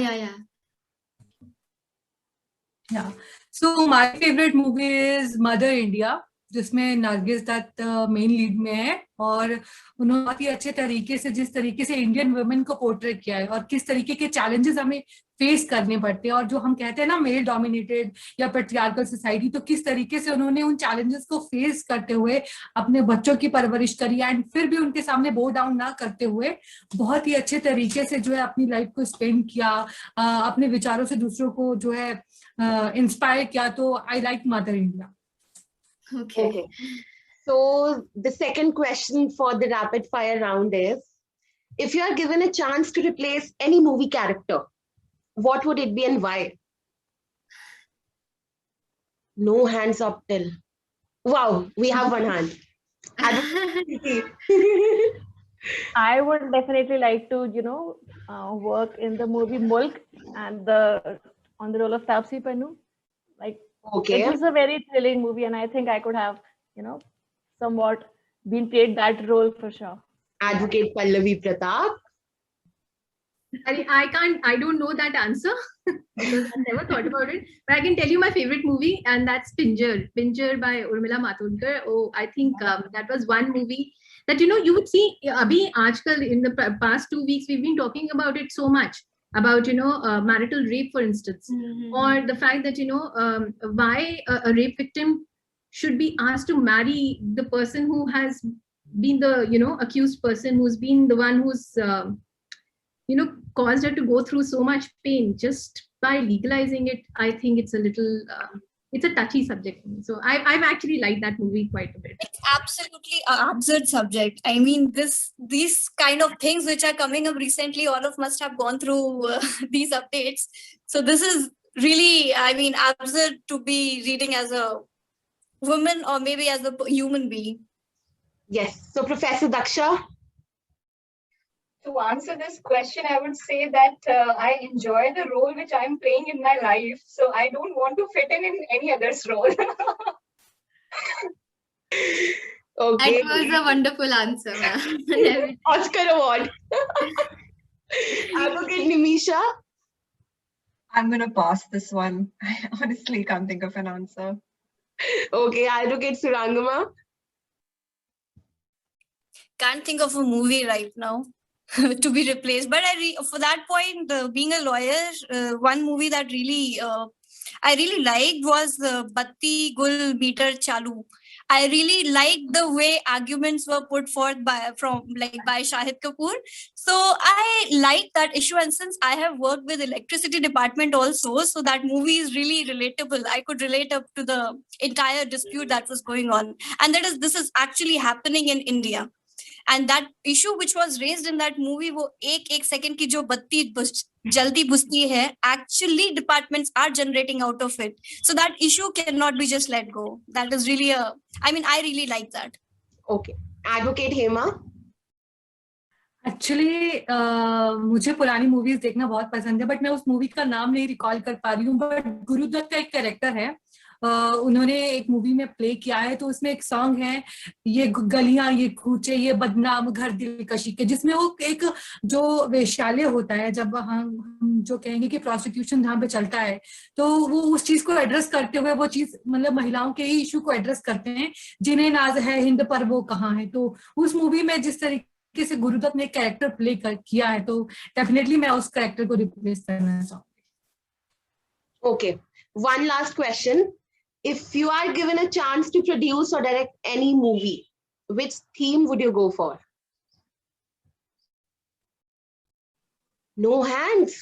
Yeah. So my favorite movie is Mother India. जिसमें Nargis Dutt main lead में है, और उन्होंने बहुत ही अच्छे तरीके से जिस तरीके से इंडियन वुमेन को पोर्ट्रेट किया है और किस तरीके के चैलेंजेस हमें फेस करने पड़ते हैं, और जो हम कहते हैं ना मेल डोमिनेटेड या पेट्रियार्कल सोसाइटी, तो किस तरीके से उन्होंने उन चैलेंजेस को फेस करते हुए अपने बच्चों की परवरिश करी, एंड फिर भी उनके सामने बो डाउन ना करते हुए बहुत ही अच्छे तरीके से जो है अपनी लाइफ को स्पेंड किया, अपने विचारों से दूसरों को जो है इंस्पायर किया. तो I like mother India. Okay. So the second question for the rapid fire round is, if you are given a chance to replace any movie character, what would it be and why? No hands up till. Wow, we have one hand. I would definitely like to, work in the movie Mulk and on the role of Taapsee Pannu. Like, Okay. it was a very thrilling movie, and I think I could have, somewhat been played that role for sure. Advocate Pallavi Pratap. I don't know that answer because I never thought about it. But I can tell you my favorite movie, and that's Pinjar. Pinjar by Urmila Matondkar. Oh, I think that was one movie that, you would see, abhi aajkal in the past 2 weeks, we've been talking about it so much. About marital rape, for instance, or the fact that why a rape victim should be asked to marry the person who has been the accused person, who's been the one who's caused her to go through so much pain just by legalizing it. I think it's a little it's a touchy subject. So I've actually liked that movie quite a bit. It's absolutely an absurd subject. I mean, these kind of things which are coming up recently, all of us have gone through these updates. So this is really, I mean, absurd to be reading as a woman or maybe as a human being. Yes. So Professor Daksha. To answer this question, I would say that I enjoy the role which I'm playing in my life. So I don't want to fit in any other's role. Okay. That was a wonderful answer, ma'am. Oscar award. Advocate Nimisha. I'm going to pass this one. I honestly can't think of an answer. Okay. Advocate Surangama. Can't think of a movie right now to be replaced. But for that point, being a lawyer, one movie that really I really liked was Batti Gul Meter Chalu. I really liked the way arguments were put forth by Shahid Kapoor. So I like that issue, and since I have worked with electricity department also, so that movie is really relatable. I could relate up to the entire dispute that was going on, and this is actually happening in India. And that issue which was raised in that movie, वो एक second की जो बत्ती जल्दी बुझती है, actually departments are generating out of it. So that issue cannot be just let go. That is really I really like that. Okay. Advocate Hema. Actually मुझे पुरानी मूवीज देखना बहुत पसंद है, बट मैं उस मूवी का नाम नहीं रिकॉल कर पा रही हूँ. बट गुरुदत्त का एक कैरेक्टर है, उन्होंने एक मूवी में प्ले किया है, तो उसमें एक सॉन्ग है, ये गलियां ये कूचे ये बदनाम घर दिलकशी के, जिसमें वो एक जो वेश्यालय होता है, जब हम जो कहेंगे कि प्रोस्टिट्यूशन जहाँ पे चलता है, तो वो उस चीज को एड्रेस करते हुए वो चीज मतलब महिलाओं के ही इशू को एड्रेस करते हैं, जिन्हें नाज है हिंद पर वो कहाँ है. तो उस मूवी में जिस तरीके से गुरुदत्त ने कैरेक्टर प्ले किया है, तो डेफिनेटली मैं उस कैरेक्टर को रिप्लेस करना चाहूंगी. Okay. One last question. If you are given a chance to produce or direct any movie, which theme would you go for? No hands.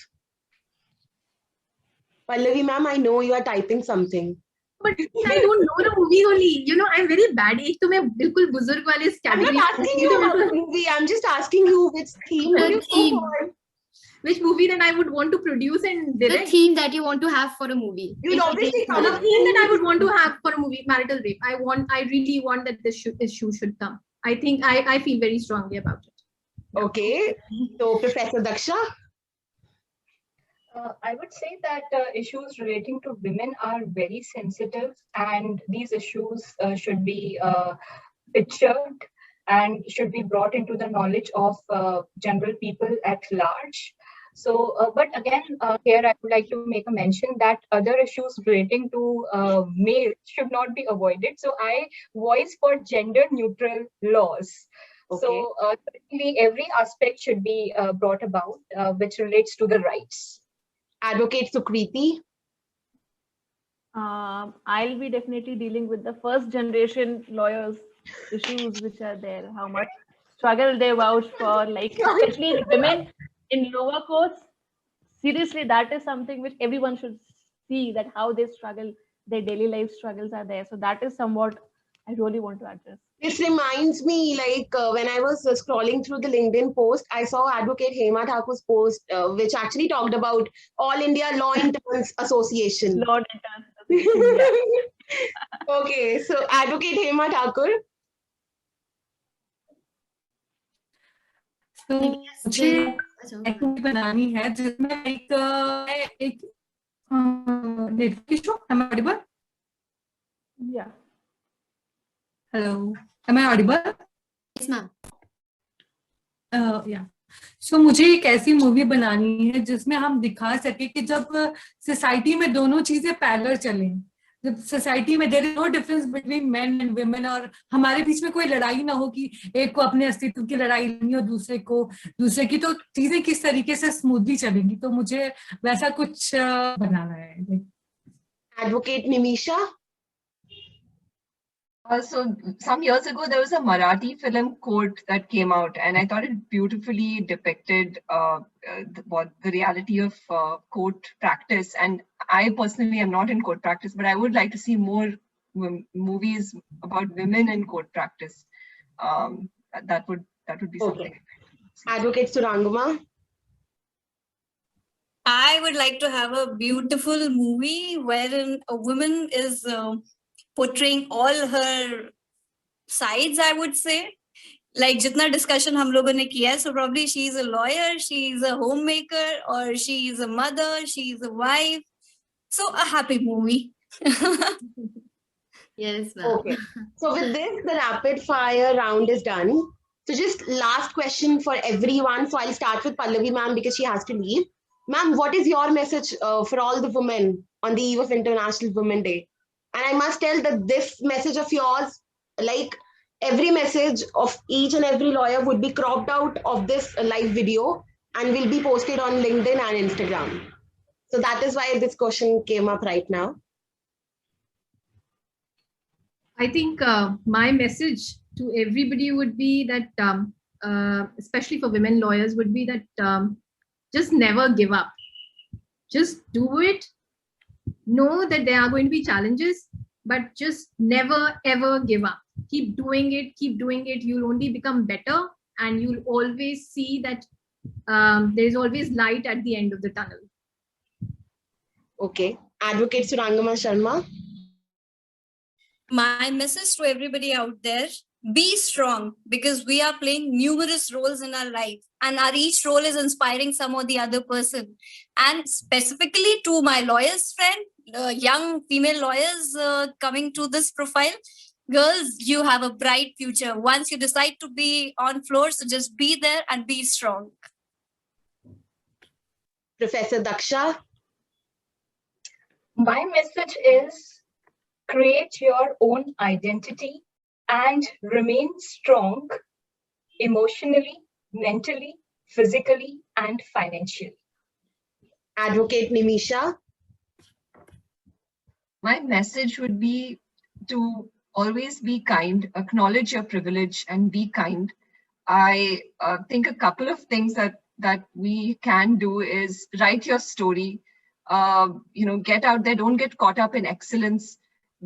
Pallavi ma'am, I know you are typing something. But I don't know the movie only. I'm very bad. एक तो मैं बिल्कुल बुजुर्ग वाले I'm not asking you about the movie. I'm just asking you which theme would you go for? Which movie that I would want to produce and direct? The theme that you want to have for a movie. You'll obviously come The up theme that I would want to have for a movie, marital rape. I really want that this issue should come. I think I feel very strongly about it. Okay. So Professor Daksha. I would say that issues relating to women are very sensitive, and these issues should be pictured and should be brought into the knowledge of general people at large. So, but again, here I would like to make a mention that other issues relating to males should not be avoided. So I voice for gender neutral laws. Okay. So certainly every aspect should be brought about which relates to the rights. Advocate Sukriti. I'll be definitely dealing with the first generation lawyers issues which are there, how much struggle they vouch for, like especially women in lower courts. Seriously, that is something which everyone should see, that how they struggle, their daily life struggles are there. So that is somewhat I really want to address. This reminds me, like when I was scrolling through the LinkedIn post, I saw Advocate Hema Thakur's post, which actually talked about All India Law Interns Association. Law Interns Association, yeah. Okay, so Advocate Hema Thakur. तो मुझे एक movie बनानी है जिसमें एक network issue, am I audible? Yeah. Hello, am I audible? Yes, ma'am. Yeah. So मुझे एक ऐसी मूवी बनानी है जिसमें हम दिखा सके कि जब सोसाइटी में दोनों चीजें पैरेलल चलें, जब सोसाइटी में there is no difference between men and women, और हमारे बीच में कोई लड़ाई ना हो कि एक को अपने अस्तित्व की लड़ाई नहीं हो दूसरे की, तो चीजें किस तरीके से स्मूथली चलेंगी, तो मुझे वैसा कुछ बनाना है. Advocate Nimisha. So some years ago, there was a Marathi film Court that came out, and I thought it beautifully depicted the reality of court practice. And I personally am not in court practice, but I would like to see more movies about women in court practice. That would be something. Advocate Surangama. I would like to have a beautiful movie wherein a woman is portraying all her sides, I would say. Like jitna discussion hum logon ne kiya hai, so probably she is a lawyer, she is a homemaker, or she is a mother, she is a wife. So a happy movie. Yes, ma'am. Okay. So with this, the rapid fire round is done. So just last question for everyone. So I'll start with Pallavi ma'am because she has to leave. Ma'am, what is your message for all the women on the eve of International Women's Day? And I must tell that this message of yours, like every message of each and every lawyer, would be cropped out of this live video and will be posted on LinkedIn and Instagram. So that is why this question came up right now. I think my message to everybody would be that, especially for women lawyers, would be that just never give up. Just do it. Know that there are going to be challenges, but just never ever give up. Keep doing it. Keep doing it. You'll only become better, and you'll always see that there is always light at the end of the tunnel. Okay. Advocate Surangama Sharma. My message to everybody out there: be strong, because we are playing numerous roles in our life, and our each role is inspiring some or the other person. And specifically to my lawyers friend, young female lawyers coming to this profile, girls, you have a bright future. Once you decide to be on floor, so just be there and be strong. Professor Daksha. My message is create your own identity and remain strong emotionally, mentally, physically, and financially. Advocate Nimisha. My message would be to always be kind, acknowledge your privilege and be kind. I think a couple of things that we can do is write your story, get out there, don't get caught up in excellence.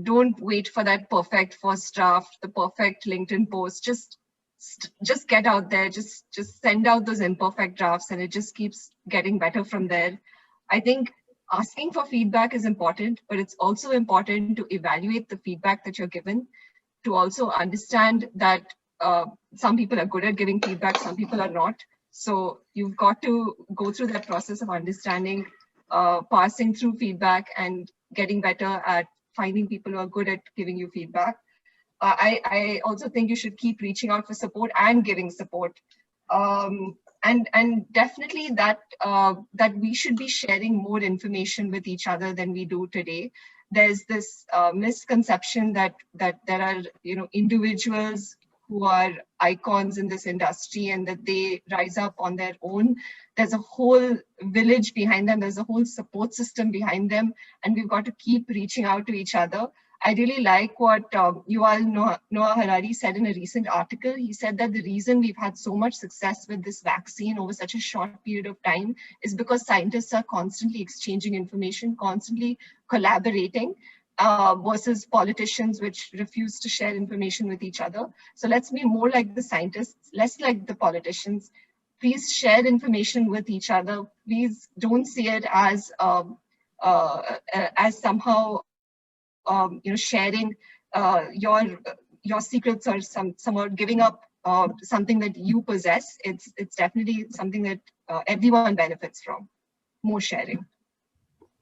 Don't wait for that perfect first draft, the perfect LinkedIn post. Just get out there, just send out those imperfect drafts, and it just keeps getting better from there. I think asking for feedback is important, but it's also important to evaluate the feedback that you're given, to also understand that some people are good at giving feedback, some people are not. So you've got to go through that process of understanding, passing through feedback and getting better at finding people who are good at giving you feedback. I also think you should keep reaching out for support and giving support. And definitely that that we should be sharing more information with each other than we do today. There's this misconception that there are individuals who are icons in this industry and that they rise up on their own. There's a whole village behind them. There's a whole support system behind them, and we've got to keep reaching out to each other. I really like what Yuval Noah Harari said in a recent article. He said that the reason we've had so much success with this vaccine over such a short period of time is because scientists are constantly exchanging information, constantly collaborating, versus politicians which refuse to share information with each other. So let's be more like the scientists, less like the politicians. Please share information with each other. Please don't see it as somehow sharing your secrets or somehow giving up something that you possess. It's definitely something that everyone benefits from. More sharing.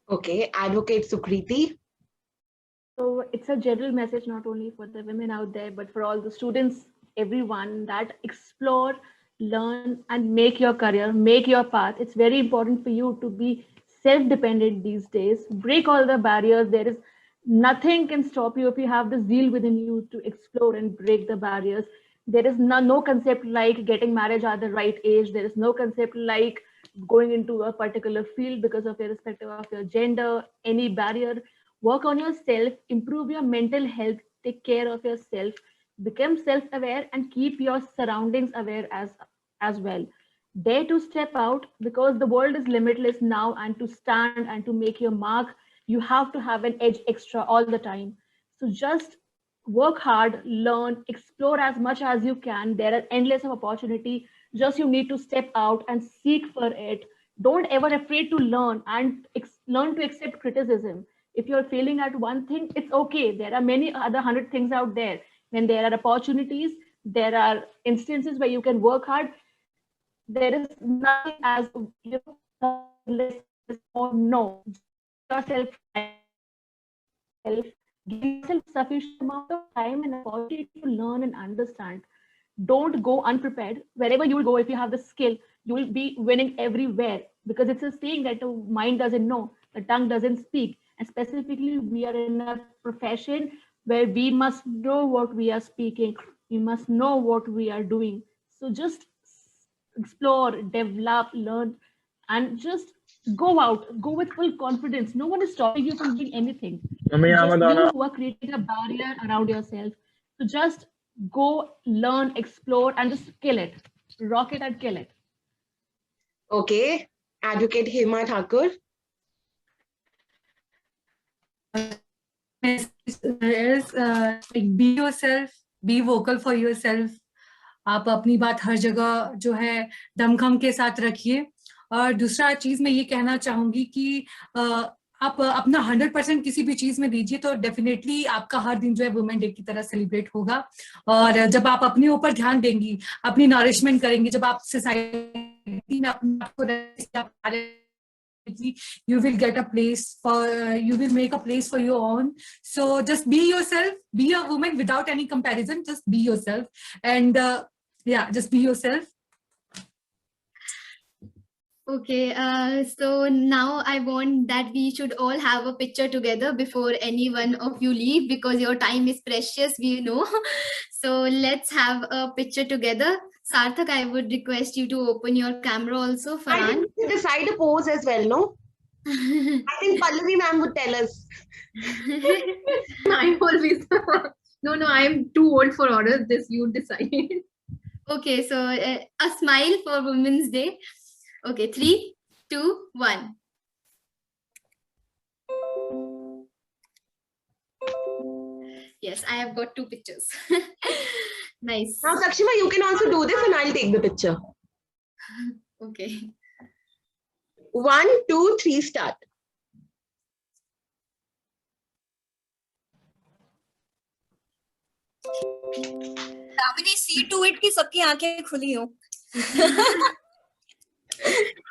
Okay, Advocate Sukriti. So it's a general message, not only for the women out there, but for all the students, everyone, that explore, learn, and make your career, make your path. It's very important for you to be self-dependent these days. Break all the barriers. There is nothing can stop you if you have the zeal within you to explore and break the barriers. There is no concept like getting married at the right age. There is no concept like going into a particular field because of irrespective of your gender, any barrier. Work on yourself, improve your mental health, take care of yourself, become self-aware, and keep your surroundings aware as well. Dare to step out, because the world is limitless now, and to stand and to make your mark, you have to have an edge extra all the time. So just work hard, learn, explore as much as you can. There are endless of opportunity. Just you need to step out and seek for it. Don't ever afraid to learn and learn to accept criticism. If you're failing at one thing, it's okay. There are many other 100 things out there. When there are opportunities, there are instances where you can work hard. There is nothing as or no. Yourself, give yourself sufficient amount of time and opportunity to learn and understand. Don't go unprepared. Wherever you will go, if you have the skill, you will be winning everywhere, because it's a saying that the mind doesn't know, the tongue doesn't speak. And specifically, we are in a profession where we must know what we are speaking. We must know what we are doing. So just explore, develop, learn, and just go out, go with full confidence. No one is stopping you from doing anything. Just you who are creating a barrier around yourself. So just go, learn, explore, and just kill it. Rock it and kill it. Okay, Advocate Hema Thakur. Be yourself, be vocal for yourself. आप अपनी बात हर जगह जो है दमखम के साथ रखिए. और दूसरा चीज मैं ये कहना चाहूंगी कि आप अपना 100% किसी भी चीज में दीजिए तो डेफिनेटली आपका हर दिन जो है वुमेन डे की तरह सेलिब्रेट होगा. और जब आप अपने ऊपर ध्यान देंगी, अपनी नरिशमेंट करेंगी, जब आप सोसाइटी में अपने आप को you will get a place for, you will make a place for your own. So just be yourself, be a woman without any comparison, just be yourself. And yeah, just be yourself. Okay, so now I want that we should all have a picture together before any one of you leave, because your time is precious, we know. So let's have a picture together. Sarthak, I would request you to open your camera also. Farhan. I think you decide a pose as well, no? I think Pallavi ma'am would tell us. I always no, I am too old for orders. This you decide. Okay, so a smile for Women's Day. Okay, 3, 2, 1. Yes, I have got 2 pictures. Nice. Now, Sakshima, you can also do this and I'll take the picture. Okay. 1, 2, 3, start. Damini, see to it कि सबकी आंखें खुली हो.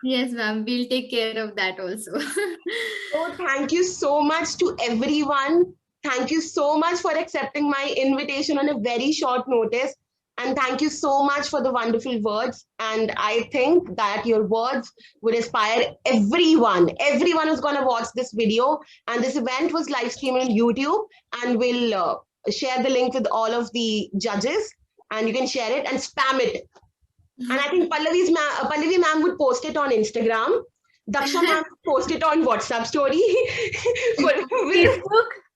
Yes, ma'am. We'll take care of that also. So thank you so much to everyone. Thank you so much for accepting my invitation on a very short notice. And thank you so much for the wonderful words. And I think that your words would inspire everyone. Everyone who's going to watch this video. And this event was live streamed on YouTube. And we'll share the link with all of the judges. And you can share it and spam it. And I think Pallavi ma'am would post it on Instagram. Daksha ma'am would post it on WhatsApp story.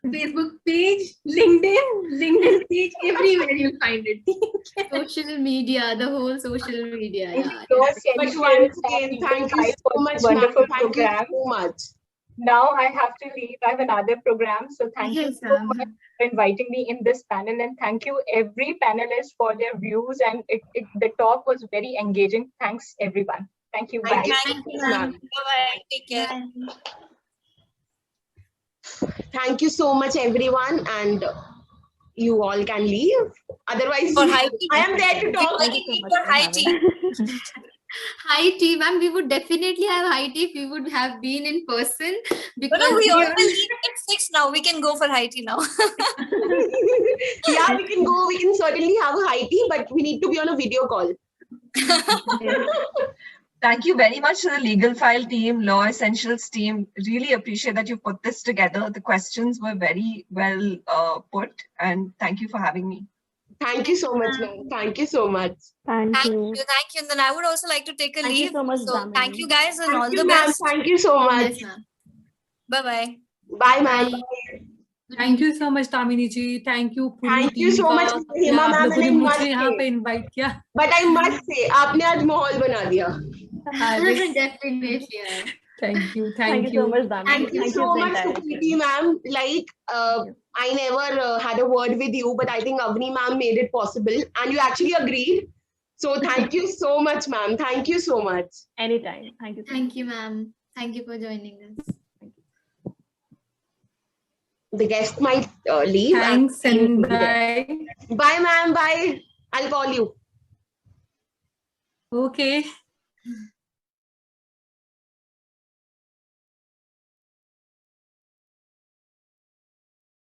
Facebook page, LinkedIn page, everywhere you'll find it. Social media, the whole social media. Yeah. But once again, thank you so much, wonderful thank program. you so much. Now I have to leave. I have another program. So thank you so much for inviting me in this panel. And thank you every panelist for their views. And the talk was very engaging. Thanks everyone. Thank you. Bye. Thank you, ma'am. Bye-bye. Take care. Thank you so much, everyone. And you all can leave. Otherwise, For high tea. I am there to talk. For high tea. High tea, ma'am. We would definitely have high tea if we would have been in person. Because No, we all will leave at 6 now. We can go for high tea now. Yeah, we can go. We can certainly have a high tea, but we need to be on a video call. Thank you very much to the Legal File team, Law Essentials team. Really appreciate that you put this together. The questions were very well put, and thank you for having me. Thank you so much, ma'am. Thank you so much. Thank you. And then I would also like to take a Thank you leave. so much, So Damini. thank you guys and all Thank the you, ma'am. best. Thank you so much. Yes, ma'am. Bye-bye. Bye, ma'am. Thank you so much Damini ji, thank you पूरी Thank you team so का much, कि Hema आप ma'am, लोगों ने and I मुझे must यहाँ say- पे invite किया. But I must say, आपने आज माहौल बना दिया. Definitely. Yeah. Thank you. Thank you so much, Damini. Thank you so much, Sukriti ma'am. Like, I never had a word with you, but I think Avni ma'am made it possible, and you actually agreed. So thank you so much, ma'am. Thank you so much. Anytime. Thank you. Thank you, ma'am. Thank you for joining us. The guest might leave. Thanks and bye. Bye, ma'am. Bye. I'll call you. Okay.